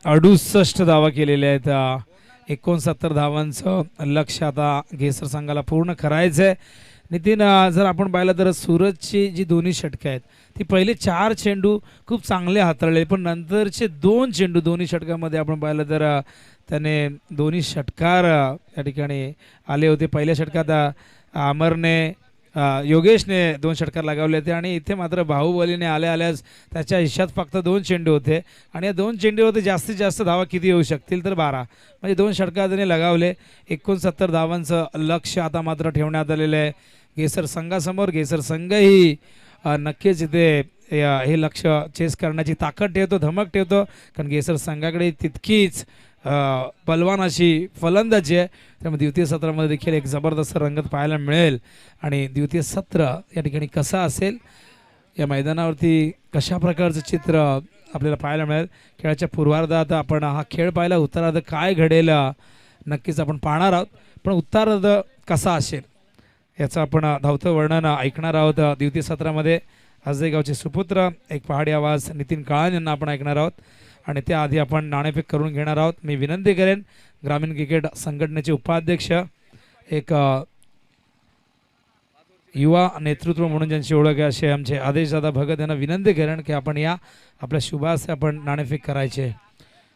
68 धावा केलेल्या आहेत. 69 धावांचं लक्ष्य आता घेसर संघाला पूर्ण करायचं आहे. नितीन, जर आपण पाहिलं तर सूरजची जी दोन्ही षटकं आहेत ती पहिले 4 चेंडू खूप चांगले हाताळले, पण नंतरचे 2 चेंडू दोन्ही षटकामध्ये आपण पाहिलं तर त्याने दोन्ही षटकार या ठिकाणी आले होते. पहिल्या षटकात अमरने योगेशने 2 षटकार लगावले होते आणि इथे मात्र बाहुबलीने आल्याच त्याच्या हिश्श्यात फक्त 2 चेंडू होते आणि या 2 चेंडूवरती जास्तीत जास्त धावा किती येऊ शकतील तर 12, म्हणजे 2 षटकार त्याने लगावले. 69 धावांचं लक्ष आता मात्र ठेवण्यात आलेलं आहे घेसर संघासमोर. घेसर संघही नक्कीच इथे हे लक्ष चेस करण्याची ताकद ठेवतो, धमक ठेवतो, कारण घेसर संघाकडे तितकीच बलवान अशी फलंदाजी आहे. त्यामुळे द्वितीय सत्रामध्ये देखील एक जबरदस्त रंगत पाहायला मिळेल. आणि द्वितीय सत्र या ठिकाणी कसं असेल या मैदानावरती कशा प्रकारचं चित्र आपल्याला पाहायला मिळेल. खेळाच्या पूर्वार्धात आपण हा खेळ पाहिला, उत्तरार्ध काय घडेल नक्कीच आपण पाहणार आहोत. पण उत्तरार्ध कसा असेल याचं आपण धावतं वर्णन ऐकणार आहोत. द्वितीय सत्रामध्ये हसदेगावचे सुपुत्र एक पहाडी आवाज नितीन काळन यांना आपण ऐकणार आहोत. आणि त्याआधी आपण नाणेफेक करून घेणार आहोत. मी विनंती करेन ग्रामीण क्रिकेट संघटनेचे उपाध्यक्ष, एक युवा नेतृत्व म्हणून ज्यांची ओळख आहे असे आमचे आदेशदादा भगत यांना विनंती करेन की आपण या आपल्या शुभासे आपण नाणेफेक करायचे.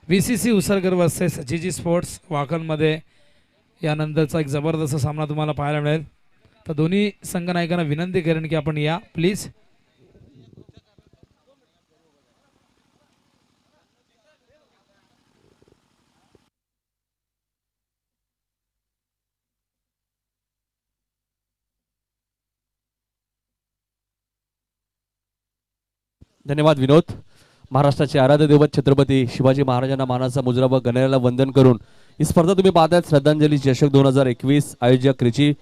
VCC उसरकर वर्सेस GG स्पोर्ट्स वाकणमध्ये यानंतरचा एक जबरदस्त सामना तुम्हाला पाहायला मिळेल. तर दोन्ही संघनायकांना विनंती करेन की आपण या प्लीज. धन्यवाद विनोद. महाराष्ट्राचे आराध्य दैवत छत्रपती शिवाजी महाराजांना मानाचा मुजरा व गणरायाला वंदन करून ही स्पर्धा तुम्ही पाहताय. श्रद्धांजली चषक 2021 आयोजक रिची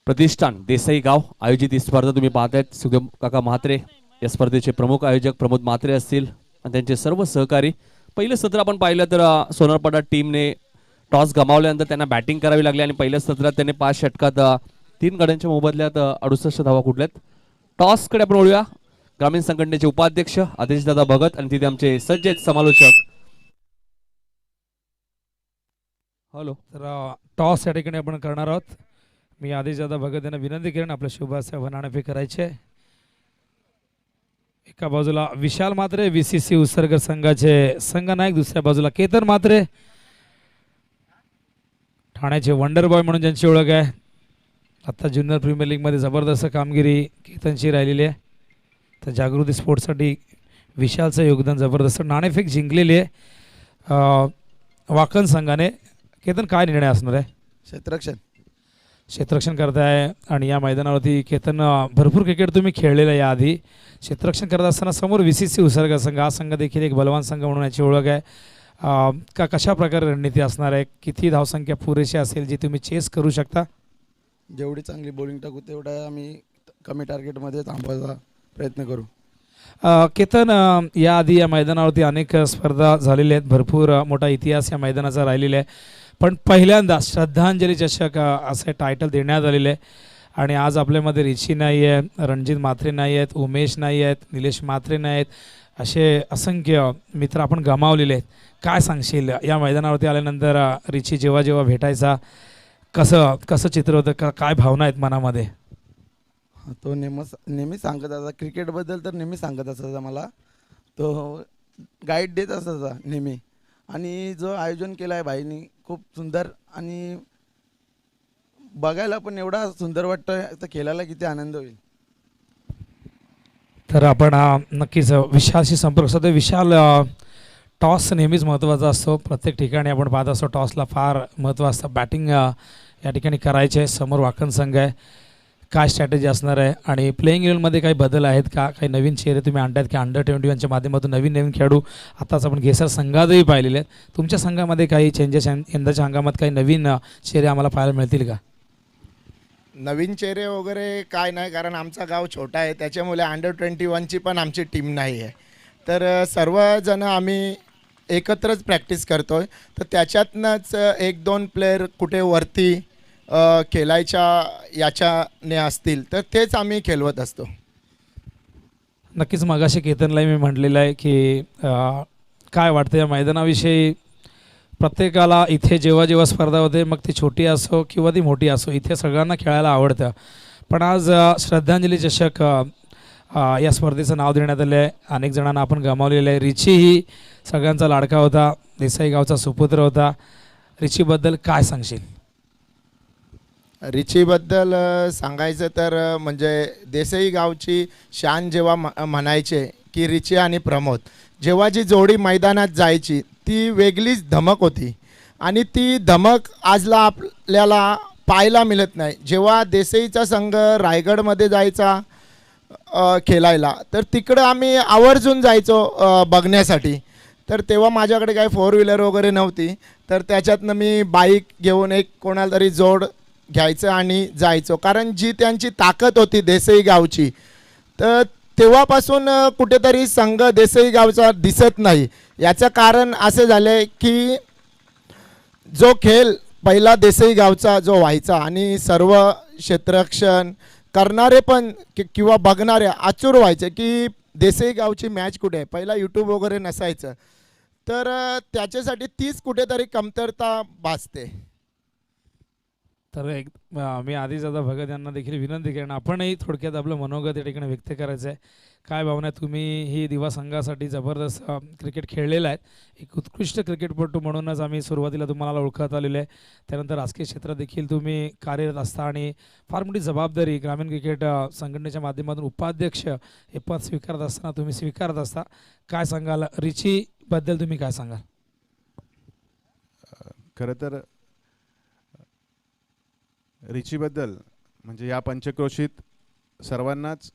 प्रतिष्ठान देसाई गाव आयोजित ही स्पर्धा तुम्ही पाहतायत. सुखदेव काका म्हात्रे या स्पर्धेचे प्रमुख आयोजक प्रमोद म्हात्रे असतील आणि त्यांचे सर्व सहकारी. पहिलं सत्र आपण पाहिलं तर सोनारपाडा टीमने टॉस गमावल्यानंतर त्यांना बॅटिंग करावी लागली आणि पहिल्या सत्रात त्यांनी 5 षटकात 3 गड्यांच्या मोबदल्यात 68 धावा कुठल्यात. टॉसकडे आपण वळूया. ग्रामीण संघटनेचे उपाध्यक्ष आदेशदादा भगत आणि तिथे आमचे सज्ज समालोचक. हॅलो. तर टॉस या ठिकाणी आपण करणार आहोत. मी आदेशदादा भगत यांना विनंती करेन आपल्या शुभासे नाणेफेक करायचे. एका बाजूला विशाल म्हात्रे VCC उसरकर संघाचे संघनायक, दुसऱ्या बाजूला केतन म्हात्रे ठाण्याचे वंडर बॉय म्हणून ज्यांची ओळख आहे. आता ज्युनियर प्रीमियर लीगमध्ये जबरदस्त कामगिरी केतनची राहिलेली आहे. तर जागृती स्पोर्ट्ससाठी विशालचं योगदान जबरदस्त. नाणेफेक जिंकलेली आहे वाकण संघाने. केतन काय निर्णय असणार आहे? क्षेत्ररक्षण करताय आणि या मैदानावरती केतन भरपूर क्रिकेट तुम्ही खेळलेलं आहे याआधी. क्षेत्ररक्षण करत असताना समोर VCC उसरकर संघ, हा संघ देखील एक बलवान संघ म्हणून याची ओळख आहे. कशा प्रकारे रणनीती असणार आहे? किती धावसंख्या पुरेशी असेल जी तुम्ही चेस करू शकता? जेवढी चांगली बॉलिंग टाकू तेवढा आम्ही कमी टार्गेटमध्ये थांबवायचा प्रयत्न करू. केतन, याआधी या मैदानावरती अनेक स्पर्धा झालेल्या आहेत, भरपूर मोठा इतिहास या मैदानाचा राहिलेला आहे. पण पहिल्यांदा श्रद्धांजली चषक असे टायटल देण्यात आलेले आहे. आणि आज आपल्यामध्ये रिची नाही आहे, रणजित म्हात्रे नाही आहेत, उमेश नाही आहेत, निलेश म्हात्रे नाही आहेत, असे असंख्य मित्र आपण गमावलेले आहेत. काय सांगशील या मैदानावरती आल्यानंतर रिची जेव्हा जेव्हा भेटायचा कसं चित्र होतं, काय भावना आहेत मनामध्ये? तो नेहमी सांगत असा क्रिकेटबद्दल, तर नेहमी सांगत असायचा मला. तो गाईड देत असायचा नेहमी. आणि जो आयोजन केलं आहे भाईनी खूप सुंदर, आणि बघायला पण एवढा सुंदर वाटतं, तर खेळायला किती आनंद होईल. तर आपण नक्कीच विशालशी संपर्क साधतो. विशाल, टॉस नेहमीच महत्त्वाचा असतो. प्रत्येक ठिकाणी आपण पाहत असतो टॉसला फार महत्त्व असतं. बॅटिंग या ठिकाणी करायचे. समोर वाकण संघ आहे. काय स्ट्रॅटेजी असणार आहे आणि प्लेइंग इलेव्हनमध्ये काही बदल आहेत का? काही नवीन चेहरे तुम्ही आणतायत की अंडर-21च्या माध्यमातून नवीन खेळाडू आताच आपण घेसर संघातही पाहिलेले आहेत. तुमच्या संघामध्ये काही चेंजेस यंदाच्या हंगामात काही नवीन चेहरे आम्हाला पाहायला मिळतील का? नवीन चेहरे वगैरे काय नाही, कारण आमचा गाव छोटा आहे, त्याच्यामुळे अंडर-21ची पण आमची टीम नाही आहे. तर सर्वजण आम्ही एकत्रच प्रॅक्टिस करतो आहे. तर त्याच्यातनंच 1-2 प्लेयर कुठे वरती खेळायच्या याच्याने असतील तर तेच आम्ही खेळवत असतो. नक्कीच मगाशी केतनलाही मी म्हटलेलं आहे की काय वाटतं या मैदानाविषयी? प्रत्येकाला इथे जेव्हा जेव्हा स्पर्धा होते, मग ती छोटी असो किंवा ती मोठी असो, इथे सगळ्यांना खेळायला आवडतं. पण आज श्रद्धांजली चषक या स्पर्धेचं नाव देण्यात आलं आहे. अनेक जणांना आपण गमावलेलं आहे. रिची ही सगळ्यांचा लाडका होता, देसाई गावचा सुपुत्र होता. रिचीबद्दल काय सांगशील? रिचीबद्दल सांगायचं तर म्हणजे देसाई गावची शान जेव्हा म्हणायचे की रिची आणि प्रमोद, जेव्हा जी जोडी मैदानात जायची ती वेगळीच धमक होती. आणि ती धमक आजला आपल्याला पाहायला मिळत नाही. जेव्हा देसाईचा संघ रायगडमध्ये जायचा खेळायला, तर तिकडं आम्ही आवर्जून जायचो बघण्यासाठी. तर तेव्हा माझ्याकडे काही 4 व्हीलर वगैरे नव्हती, तर त्याच्यातनं मी बाईक घेऊन एक कोणाला तरी जोड घ्यायचं आणि जायचो. कारण जी त्यांची ताकद होती देसाई गावची, तर तेव्हापासून कुठेतरी संघ देसाई गावचा दिसत नाही. याचं कारण असे झाले की जो खेळ पहिला देसाई गावचा जो व्हायचा आणि सर्व क्षेत्ररक्षण करणारे पण किंवा बघणारे आचूर व्हायचे की देसाई गावची मॅच कुठे आहे. पहिला यूट्यूब वगैरे नसायचं, तर त्याच्यासाठी तीच कुठेतरी कमतरता भासते. तर मी आधीच आता भगत यांना देखील विनंती करेन, आपणही थोडक्यात आपलं मनोगत या ठिकाणी व्यक्त करायचं आहे. काय भावना आहे? तुम्ही ही दिवा संघासाठी जबरदस्त क्रिकेट खेळलेलं आहे. एक उत्कृष्ट क्रिकेटपटू म्हणूनच आम्ही सुरुवातीला तुम्हाला ओळखत आलेलो आहे. त्यानंतर राजकीय क्षेत्रात देखील तुम्ही कार्यरत असता आणि फार मोठी जबाबदारी ग्रामीण क्रिकेट संघटनेच्या माध्यमातून उपाध्यक्ष हे पद स्वीकारत असताना तुम्ही स्वीकारत असता. काय सांगाल रिचीबद्दल? तुम्ही काय सांगाल? खरं तर रिचीबद्दल म्हणजे या पंचक्रोशीत सर्वांनाच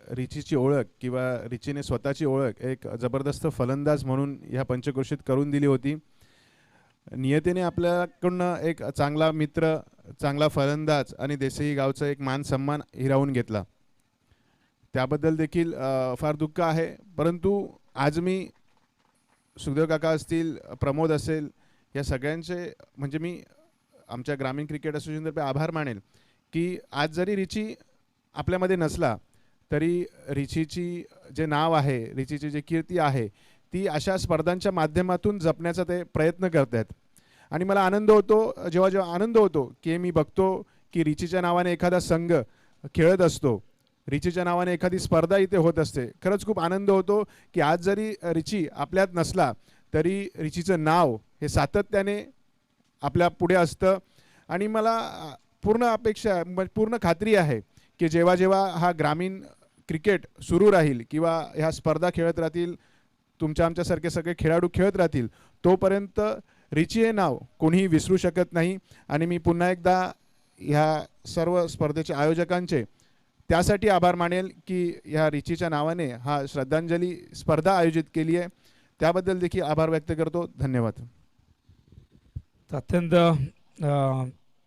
रिचीची ओळख किंवा रिचीने स्वतःची ओळख एक जबरदस्त फलंदाज म्हणून ह्या पंचक्रोशीत करून दिली होती. नियतीने आपल्याकडून एक चांगला मित्र, चांगला फलंदाज आणि देसाई गावचा एक मान सन्मान हिरावून घेतला. त्याबद्दल देखील फार दुःख आहे. परंतु आज मी सुखदेव काका असतील, प्रमोद असेल, या सगळ्यांचे म्हणजे मी आमच्या ग्रामीण क्रिकेट असोसिएशनतर्फे आभार मानेल की आज जरी रिची आपल्यामध्ये नसला तरी रिचीची जे नाव आहे, रिचीची जी कीर्ती आहे ती अशा स्पर्धांच्या माध्यमातून जपण्याचा ते प्रयत्न करत आहेत. आणि मला आनंद होतो जेव्हा आनंद होतो की मी बघतो की रिचीच्या नावाने एखादा संघ खेळत असतो, रिचीच्या नावाने एखादी स्पर्धा इथे होत असते. खरंच खूप आनंद होतो की आज जरी रिची आपल्यात नसला तरी रिचीचं नाव हे सातत्याने आपल्या पुढे असतं. आणि मला पूर्ण खात्री आहे की जेव्हा जेव्हा हा ग्रामीण क्रिकेट सुरू राहील किंवा ह्या स्पर्धा खेळत राहतील, तुमच्या आमच्यासारखे सगळे खेळाडू खेळत राहतील, तोपर्यंत रिची हे नाव कोणीही विसरू शकत नाही. आणि मी पुन्हा एकदा ह्या सर्व स्पर्धेच्या आयोजकांचे त्यासाठी आभार मानेल की ह्या रिचीच्या नावाने हा श्रद्धांजली स्पर्धा आयोजित केली आहे. त्याबद्दल देखील आभार व्यक्त करतो. धन्यवाद. अत्यंत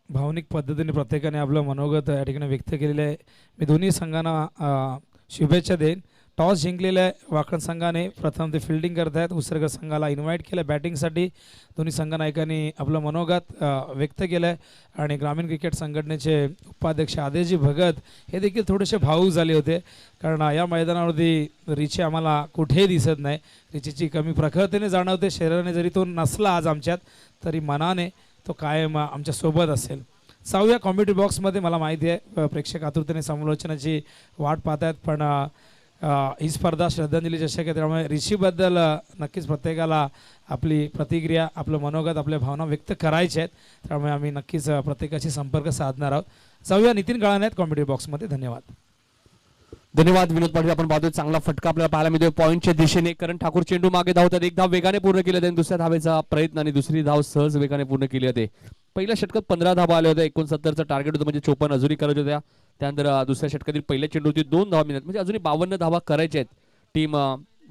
भावनिक पद्धतीने प्रत्येकाने आपलं मनोगत या ठिकाणी व्यक्त केलेलं आहे. मी दोन्ही संघांना शुभेच्छा देईन. टॉस जिंकलेल्या वाकण संघाने प्रथम ते फिल्डिंग करत आहेत. उसरगड संघाला इन्व्हाइट केलं बॅटिंगसाठी. दोन्ही संघ नायकांनी आपलं मनोगत व्यक्त केलं आहे. आणि ग्रामीण क्रिकेट संघटनेचे उपाध्यक्ष आदेशजी भगत हे देखील थोडेसे भावूक झाले होते, कारण या मैदानावरती रिची आम्हाला कुठेही दिसत नाही. रिचीची कमी प्रखरतेने जाणवते. शरीराने जरी तो नसला आज आमच्यात तरी मनाने तो कायम आमच्या सोबत असेल. 6व्या कॉमेडी बॉक्समध्ये मला माहिती आहे प्रेक्षक आतुरतेने समालोचनाची वाट पाहत आहेत, पण ही स्पर्धा श्रद्धांजली चषक आहे, त्यामुळे रिचीबद्दल नक्कीच प्रत्येकाला आपली प्रतिक्रिया, आपलं मनोगत, आपल्या भावना व्यक्त करायच्या आहेत. त्यामुळे आम्ही नक्कीच प्रत्येकाशी संपर्क साधणार आहोत. 6व्या नितीन गळाणे आहेत कॉमेडी बॉक्समध्ये. धन्यवाद. धन्यवाद विनोद पाटील. आपण पाहतोय चांगला फटका आपल्याला पाहायला मिळतोय पॉईंटच्या दिशेने. करण ठाकूर चेंडू मागे धावतात. एक धाव वेगाने पूर्ण केली होती, दुसऱ्या धावेचा प्रयत्न आणि दुसरी धाव सहज वेगाने पूर्ण केली होती. पहिल्या षटकात 15 धावा आल्या होत्या. 69चं टार्गेट होतं, म्हणजे 54 अजूनही करायचे होत्या. त्यानंतर दुसऱ्या षटकातील पहिल्या चेंडूवरती 2 धावा मिळतात, म्हणजे अजूनही 52 धावा करायच्या आहेत टीम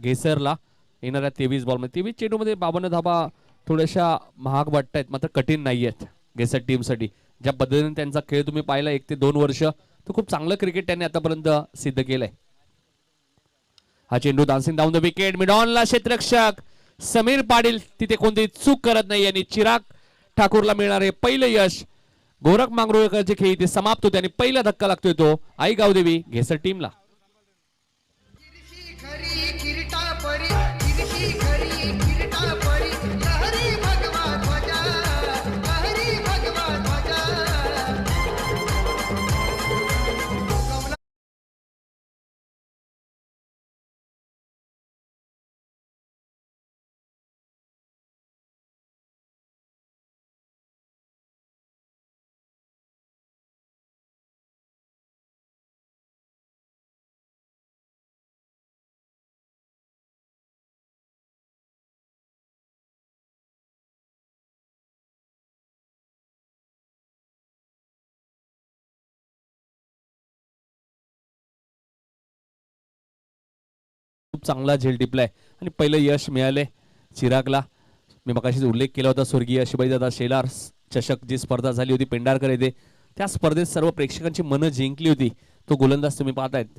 घेसरला येणाऱ्या 23 बॉलमध्ये. 23 चेंडूमध्ये 52 धावा थोड्याशा महाग वाटत आहेत, मात्र कठीण नाही आहेत घेसर टीमसाठी. ज्या पद्धतीने त्यांचा खेळ तुम्ही पाहिला 1 ते 2 वर्ष, तर खूप चांगलं क्रिकेट त्यांनी आतापर्यंत सिद्ध केलंय. हा चेंडू डान्सिंग डाऊन द विकेट. मिडॉनला क्षेत्ररक्षक समीर पाटील तिथे कोणतीही चूक करत नाही आणि चिराग ठाकूरला मिळणारे पहिले यश. गोरख मांगरोळकरचे खेळ इथे समाप्त होते आणि पहिला धक्का लागतोय तो आई गावदेवी घेसर टीमला. खूप चांगला झेल टिपलाय आणि पहिलं यश मिळाले चिरागला. मी मगाशीच उल्लेख केला होता स्वर्गीय शिवाजीदादा शेलार चषक जी स्पर्धा झाली होती पेंढारकर येथे, त्या स्पर्धेत सर्व प्रेक्षकांची मनं जिंकली होती. तो गोलंदाज तुम्ही पाहतायत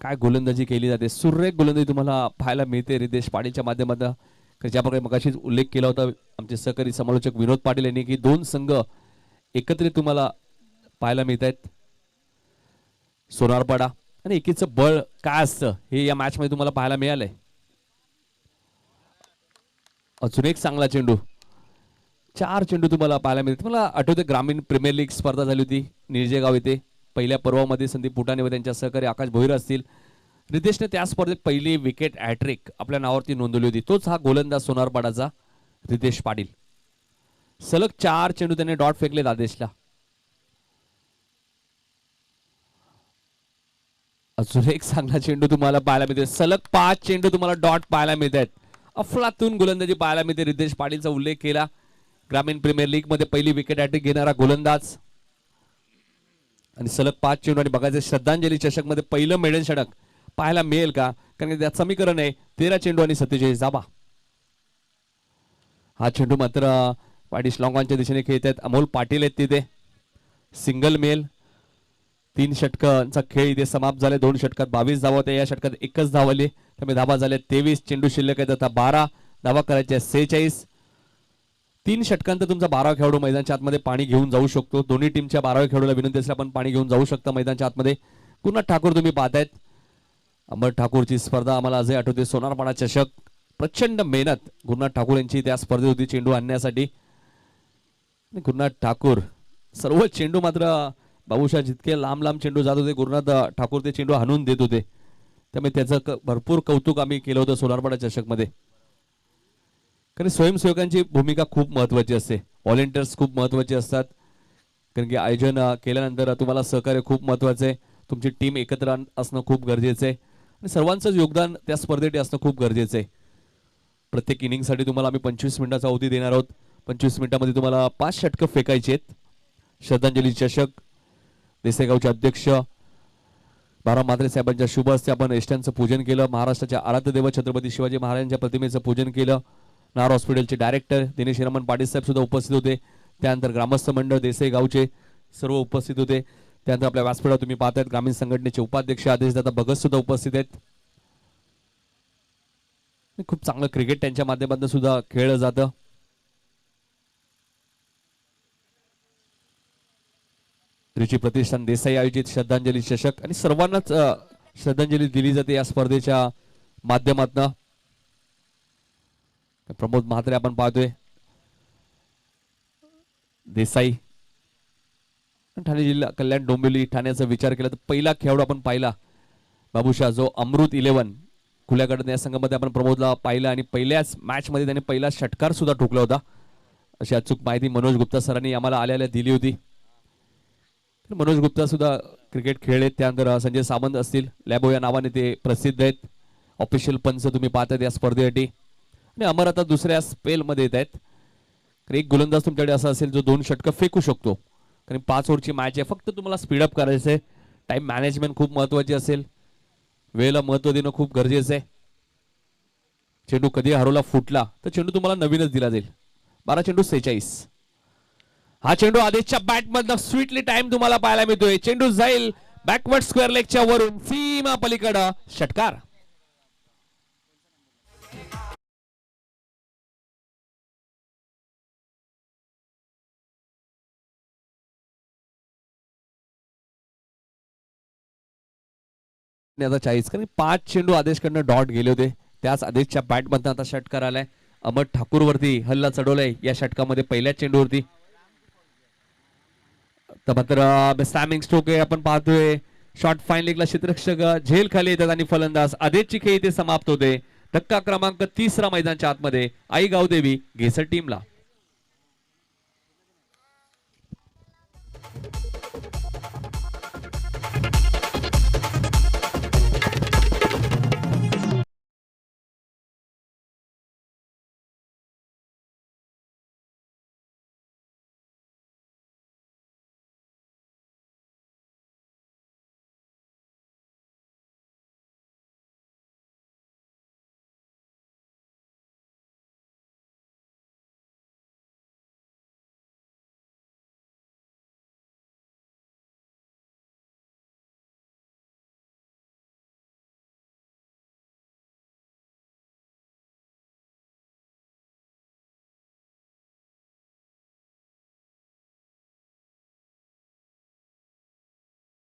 काय गोलंदाजी केली जाते, सुरेख गोलंदाजी तुम्हाला पाहायला मिळते रितेश पाटीलच्या माध्यमातून. ज्या प्रकारे मगाशीच उल्लेख केला होता आमचे सहकारी समालोचक विनोद पाटील यांनी की दोन संघ एकत्रित तुम्हाला पाहायला मिळत आहेत. सोनारपाडा आणि एकीचं बळ काय असतं हे या मॅच मध्ये तुम्हाला पाहायला मिळालंय. अजून एक चांगला चेंडू, 4 चेंडू तुम्हाला पाहायला मिळते. मला आठवते ग्रामीण प्रीमियर लीग स्पर्धा झाली होती निर्जेगाव येथे. पहिल्या पर्वामध्ये संदीप पुटाणे व त्यांच्या सहकारी आकाश भोईर असतील. रितेशने त्या स्पर्धेत पहिली विकेट हॅट्रिक आपल्या नावावरती नोंदवली होती. तोच हा गोलंदाज सोनारपाडाचा रितेश पाटील. सलग 4 चेंडू त्याने डॉट फेकले आदेशला. अजून एक चांगला चेंडू तुम्हाला पाहायला मिळते. सलग 5 चेंडू तुम्हाला डॉट पाहायला मिळत आहेत. अफलातून गोलंदाजी पाहायला मिळते. रितेश पाटीलचा उल्लेख केला, ग्रामीण प्रीमियर लीग मध्ये पहिली विकेट हॅट्रिक घेणारा गोलंदाज. आणि सलग 5 चेंडू आणि बघायचे श्रद्धांजली चषक मध्ये पहिलं मेडन षटक पाहायला मिळेल का, कारण त्यात समीकरण आहे 13 चेंडू आणि 47 धावा. हा चेंडू मात्र पाटील लॉंगॉनच्या दिशेने खेळत आहेत. अमोल पाटील आहेत तिथे. Single male. 3 षटकांचा खेळ इथे समाप्त झाले. 2 षटकात 22 धावा होत्या, या षटकात एकच धाव आली, त्यामुळे धावा झाल्या 23. चेंडू शिल्लक आहेत आता 12, धावा करायच्या 46. 3 षटकांत तुमचा 12वा खेळाडू मैदानाच्या आतमध्ये पाणी घेऊन जाऊ शकतो. दोन्ही टीमच्या 12व्या खेळाडूला विनंती असेल आपण पाणी घेऊन जाऊ शकता मैदानाच्या आतमध्ये. गुरुनाथ ठाकूर तुम्ही पाहतायत. अमर ठाकूरची स्पर्धा आम्हाला आजही आठवते. सोनारपाडा चषक, प्रचंड मेहनत गुरुनाथ ठाकूर यांची त्या स्पर्धेत होती चेंडू आणण्यासाठी. गुरुनाथ ठाकूर सर्व चेंडू मात्र बाबूशाह जितके लांब लांब चेंडू जात होते गुरुनाथ ठाकूर ते चेंडू हाणून देत होते. त्यामुळे त्याचं भरपूर कौतुक आम्ही केलं होतं सोनारपाडा चषकमध्ये. कारण स्वयंसेवकांची भूमिका खूप महत्वाची असते, व्हॉलेंटियर्स खूप महत्वाचे असतात. कारण की आयोजन केल्यानंतर तुम्हाला सहकार्य खूप महत्वाचं आहे. तुमची टीम एकत्र असणं खूप गरजेचं आहे आणि सर्वांचंच योगदान त्या स्पर्धेत असणं खूप गरजेचं आहे. प्रत्येक इनिंगसाठी तुम्हाला आम्ही 25 मिनिटाचा अवधी देणार आहोत. 25 मिनिटांमध्ये तुम्हाला 5 षटकं फेकायची आहेत. श्रद्धांजली चषक, देसाईगावचे अध्यक्ष बारा म्हात्रे साहेबांच्या शुभ हस्ते आपण एष्ट्यांचं पूजन केलं. महाराष्ट्राच्या आराध्य देव छत्रपती शिवाजी महाराजांच्या प्रतिमेचं पूजन केलं. नार हॉस्पिटलचे डायरेक्टर दिनेश रमण पाटील साहेब सुद्धा उपस्थित होते. त्यानंतर ग्रामस्थ मंडळ देसाई गावचे सर्व उपस्थित होते. त्यानंतर आपल्या व्यासपीठावर तुम्ही पाहतायत ग्रामीण संघटनेचे उपाध्यक्ष आदेशदाता भगत सुद्धा उपस्थित आहेत. खूप चांगलं क्रिकेट त्यांच्या माध्यमातून सुद्धा खेळलं जातं. रुची प्रतिष्ठान देसाई आयोजित श्रद्धांजली चषक आणि सर्वांनाच श्रद्धांजली दिली जाते या स्पर्धेच्या माध्यमातून. प्रमोद म्हात्रे आपण पाहतोय. देसाई ठाणे जिल्हा कल्याण डोंबिवली ठाण्याचा विचार केला तर पहिला खेळाडू आपण पाहिला बाबूशाह जो अमृत 11 खुल्याकडे या संघामध्ये आपण प्रमोदला पाहिलं आणि पहिल्याच मॅच मध्ये त्याने पहिला षटकार सुद्धा ठोकला होता अशी अचूक माहिती मनोज गुप्ता सरांनी आम्हाला आल्याला दिली होती. मनोज गुप्ता सुद्धा क्रिकेट खेळले. त्यानंतर संजय सावंत असतील, लॅबो या नावाने ते प्रसिद्ध आहेत. ऑफिशियल पंच तुम्ही पाहतात या स्पर्धेसाठी. आणि अमर आता दुसऱ्या स्पेल मध्ये येत आहेत. एक गोलंदाज तुमच्याकडे असा असेल जो 2 षटकं फेकू शकतो, कारण 5 ओव्हरची मॅच आहे. फक्त तुम्हाला स्पीडअप करायचं आहे. टाइम मॅनेजमेंट खूप महत्वाची असेल, वेळेला महत्व देणं खूप गरजेचं आहे. चेंडू कधी हरवला फुटला तर चेंडू तुम्हाला नवीनच दिला जाईल. 12 चेंडू 46. हा चेंडू आदेशच्या बॅट मधनं स्वीटली टाइम तुम्हाला पाहायला मिळतोय. चेंडू जाईल बॅकवर्ड स्क्वेअर लेगच्या वरून सीमा पलीकडे षटकार. आता 40 कारण 5 चेंडू आदेशकडनं डॉट गेले होते. त्याच आदेशच्या बॅट मधनं आता षटकार आलाय. अमर ठाकूर वरती हल्ला चढवलाय या षटकामध्ये पहिल्या चेंडूवरती. तर मात्र सॅमिंग स्ट्रोक आपण पाहतोय. शॉर्ट फाईन लेगला क्षेत्ररक्षक झेल खाली येतात आणि फलंदाज आदेशची खेळ इथे समाप्त होते. धक्का क्रमांक 3 मैदानाच्या आतमध्ये आई गावदेवी घेसर टीमला.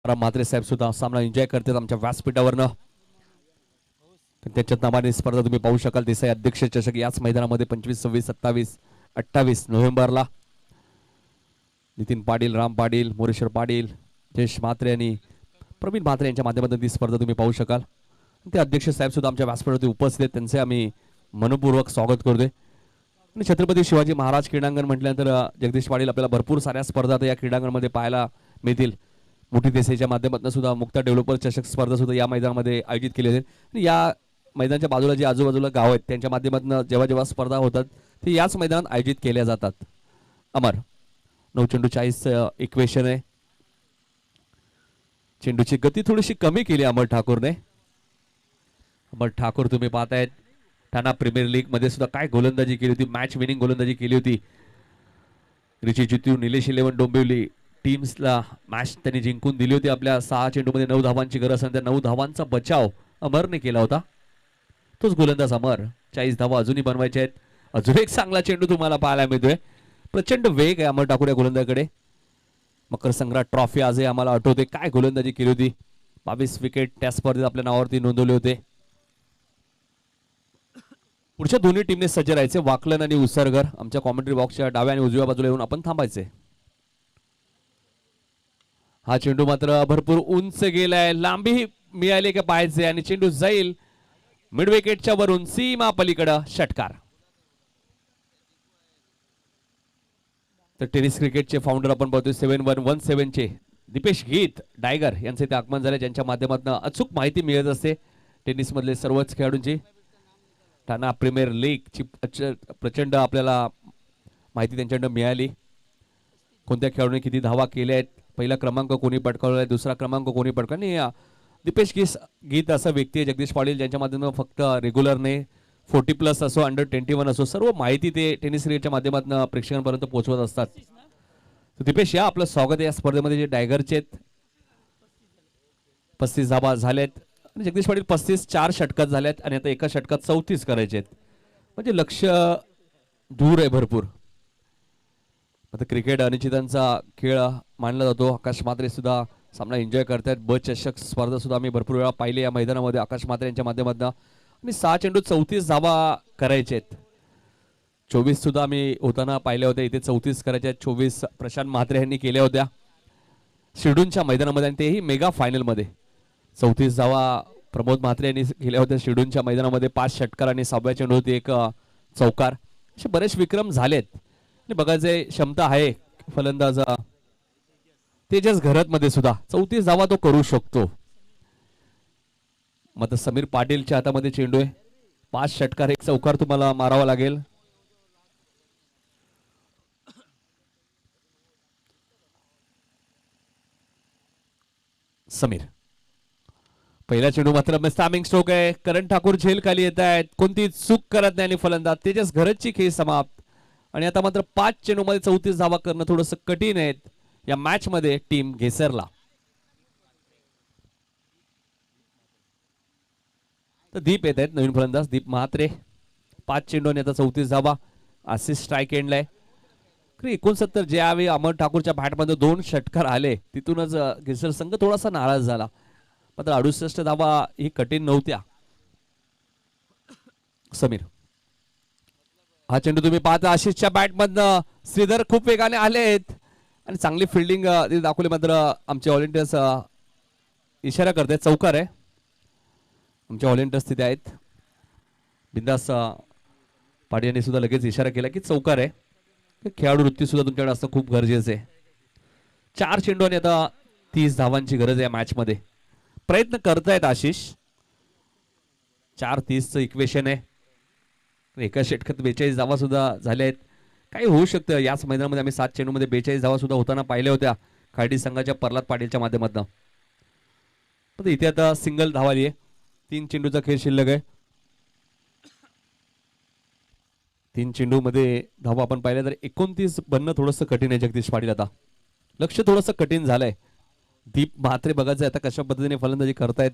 राम म्हात्रे साहेब सुद्धा सामना एन्जॉय करतात आमच्या व्यासपीठावरनं. त्याच्या नावाने स्पर्धा तुम्ही पाहू शकाल. देसाई अध्यक्ष चषक याच मैदानामध्ये 25, 26, 27, 28 नोव्हेंबरला. नितीन पाटील, राम पाटील, मोरेश्वर पाटील, जयेश म्हात्रे आणि प्रवीण म्हात्रे यांच्या माध्यमातून ती स्पर्धा तुम्ही पाहू शकाल. ते अध्यक्ष साहेब सुद्धा आमच्या व्यासपीठावरती उपस्थित आहेत. त्यांचे आम्ही मनपूर्वक स्वागत करतोय. आणि छत्रपती शिवाजी महाराज क्रीडांगण म्हटल्यानंतर जगदीश पाटील आपल्याला भरपूर साऱ्या स्पर्धा या क्रीडांगणामध्ये पाहायला मिळतील. मोठी देसाईच्या माध्यमातून सुद्धा मुक्ता डेव्हलपर चषक स्पर्धा सुद्धा या मैदानामध्ये आयोजित केली जाते. आणि या मैदानाच्या बाजूला जे आजूबाजूला गाव आहेत त्यांच्या माध्यमातून जेव्हा जेव्हा स्पर्धा होतात ते याच मैदानात आयोजित केल्या जातात. अमर 9 चेंडू 40 इक्वेशन आहे. चेंडूची गती थोडीशी कमी केली अमर ठाकूरने. अमर ठाकूर तुम्ही पाहतायत ठाणा प्रीमियर लीग मध्ये सुद्धा काय गोलंदाजी केली होती. मॅच विनिंग गोलंदाजी केली होती. रिची जितू, निलेश 11 डोंबिवली टीम्सला मॅच त्यांनी जिंकून दिली होती. आपल्या 6 चेंडूमध्ये 9 धावांची गरज आणि त्या 9 धावांचा बचाव अमरने केला होता. तोच गोलंदाज अमर. 40 धावा अजूनही बनवायचे आहेत. अजून एक चांगला चेंडू तुम्हाला पाहायला मिळतोय. प्रचंड वेग आहे अमर ठाकूर या गोलंदाजाकडे. मकर संग्राट ट्रॉफी आजही आम्हाला आठवते काय गोलंदाजी केली होती. 22 विकेट त्या स्पर्धेत आपल्या नावावरती नोंदवले होते. पुढच्या दोन्ही टीमने सज्ज राहायचे. वाकलन आणि उसरगर आमच्या कॉमेंट्री बॉक्सच्या डाव्या आणि उजव्या बाजूला येऊन आपण थांबायचे. हा चेंडू मात्र भरपूर उंच गेलाय. लांबी मिळाली का पाहायचे आणि चेंडू जाईल मिड विकेटच्या वरून सीमा पलीकडे षटकार. तर टेनिस क्रिकेटचे फाउंडर आपण पाहतोय 7117 चे दीपेश गीत डायगर यांचे ते आगमन झाले ज्यांच्या माध्यमातून अचूक माहिती मिळत असते टेनिस मधले सर्वच खेळाडूंची. ठाणा प्रीमियर लीग ची प्रचंड आपल्याला माहिती त्यांच्याकडून मिळाली. कोणत्या खेळाडूने किती धावा केल्या आहेत, पहिला क्रमांक कोणी पटकावलाय, दुसरा क्रमांक कोणी पटकावला. आणि दीपेश गीत असा व्यक्ती आहे जगदीश पाटील ज्यांच्या माध्यमातून फक्त रेग्युलरने 40+ असो, अंडर 21 असो, सर्व माहिती ते टेनिस क्रिकेटच्या माध्यमातून प्रेक्षकांपर्यंत पोहोचवत असतात. दीपेश या आपलं स्वागत आहे या स्पर्धेमध्ये. जे टायगरचे आहेत 35 धावा झालेत आणि जगदीश पाटील 35 4 षटकात झाल्यात आणि आता एका षटकात 34 करायचे आहेत. म्हणजे लक्ष दूर आहे भरपूर. आता क्रिकेट अनिश्चितांचा खेळ मानला जातो. आकाश म्हात्रे सुद्धा सामना एन्जॉय करतायत. ब चषक स्पर्धा सुद्धा आम्ही भरपूर वेळा पाहिली या मैदानामध्ये आकाश म्हात्रे यांच्या माध्यमातून. आणि 6 चेंडू 34 धावा करायचे आहेत. 24 सुद्धा आम्ही होताना पाहिल्या होत्या. इथे 34 करायचे आहेत. 24 प्रशांत म्हात्रे यांनी केल्या होत्या शिर्डूनच्या मैदानामध्ये आणि तेही मेगा फायनल मध्ये. 34 धावा प्रमोद म्हात्रे यांनी केल्या होत्या शिर्डूनच्या मैदानामध्ये. 5 षटकार आणि 6व्या चेंडूवरती 1 चौकार. असे बरेच विक्रम झालेत आणि बघायचे क्षमता आहे फलंदाज तेजस घरत मध्ये सुद्धा 34 धावा तो करू शकतो. मग समीर पाटीलच्या हातामध्ये चेंडू आहे. 5 षटकार 1 चौकार तुम्हाला मारावा लागेल. समीर पहिला चेंडू मात्र स्टॅमिंग स्ट्रोक आहे. करण ठाकूर झेल खाली येत आहेत. कोणती चूक करत नाही आणि फलंदाज तेजस घरतची खेळ समाप्त. आणि आता मात्र 5 चेंडू मध्ये 34 धावा करणं थोडंसं कठीण आहे या मॅच मध्ये टीम घेसरला. तर दीप येत आहेत नवीन फलंदाज दीप म्हात्रे. 5 चेंडू आणि आता 34 धावा. Assist strike एंडलाय. 69 ज्यावेळी अमर ठाकूरच्या बॅटमध्ये 2 षटकार आले तिथूनच घेसर संघ थोडासा नाराज झाला. मात्र 68 धावा ही कठीण नव्हत्या. समीर हा चेंडू तुम्ही पाहता आशिषच्या बॅटमधनं श्रीधर खूप वेगाने आलेत आणि चांगली फिल्डिंग दाखवली. मात्र आमचे व्हॉलेंटियर्स इशारा करतात चौकार आहे. आमचे व्हॉलेंटियर्स तिथे आहेत. बिंदास पाटील यांनी सुद्धा लगेच इशारा केला की चौकार आहे. खेळाडू वृत्ती सुद्धा तुमच्याकडे असणं खूप गरजेचं आहे. 4 चेंडू आणि आता 30 धावांची गरज आहे या मॅच मध्ये. प्रयत्न करतायत आशिष. 4-30चं इक्वेशन आहे. एका षटकात 42 धावा सुद्धा झाल्या आहेत. काही होऊ शकतं याच मैदानामध्ये. आम्ही 7 चेंडू मध्ये 42 धावा सुद्धा होताना पाहिल्या होत्या खाडी संघाच्या प्रल्हाद पाटीलच्या माध्यमातून. इथे आता सिंगल धावाली आहे. 3 चेंडूचा खेळ शिल्लक आहे. 3 चेंडू मध्ये धावा आपण पाहिल्या तर 29 बनणं थोडंसं कठीण आहे जगदीश पाटील. आता लक्ष थोडंसं कठीण झालंय. दीप म्हात्रे बघायचं आता कशा पद्धतीने फलंदाजी करतायत.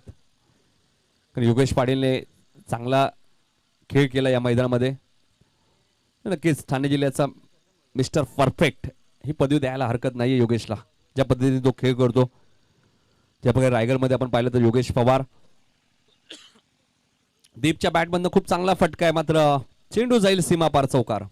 कारण योगेश पाटीलने चांगला खेळ केला या मैदानामध्ये. नक्कीच ठाणे जिल्ह्याचा मिस्टर परफेक्ट ही पदवी द्यायला हरकत नाहीये योगेशला. ज्या पद्धतीने तो खेळ करतो ज्या प्रकारे रायगडमध्ये आपण पाहिलं तर योगेश पवार, दीपच्या बॅटमधनं खूप चांगला फटका आहे, मात्र चेंडू जाईल सीमा पार चौकार.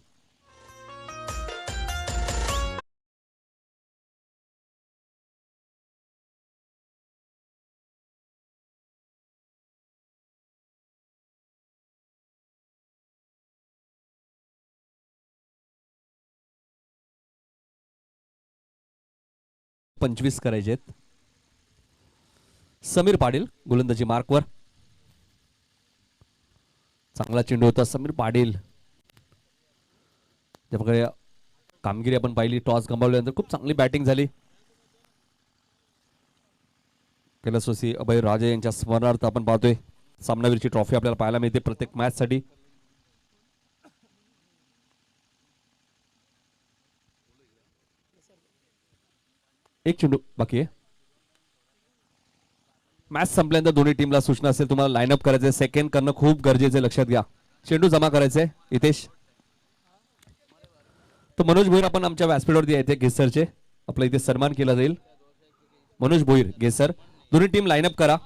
पंचवीस करायचे. समीर पाटील गोलंदाजी मार्कवर. चांगला चेंडू होता समीर पाटील. त्या प्रकारे कामगिरी आपण पाहिली. टॉस गमावल्यानंतर खूप चांगली बॅटिंग झाली. कैलासवासी अभय राजे यांच्या स्मरणार्थ आपण पाहतोय सामनावीरची ट्रॉफी आपल्याला पाहायला मिळते प्रत्येक मॅच साठी. एक चेंडू बाकी आहे. मॅच संपल्यानंतर दोन्ही टीमला सूचना असेल तुम्हाला लाईनअप करायचे, सेकंड करणं खूप गरजेचं आहे, लक्षात घ्या. चेंडू जमा करायचे हितेश. तर मनोज भोईर आपण आमच्या व्यासपीठावरती येते घेसरचे, आपला इथे सन्मान केला जाईल. मनोज भोईर घेसर, दोन्ही टीम लाईनअप करा.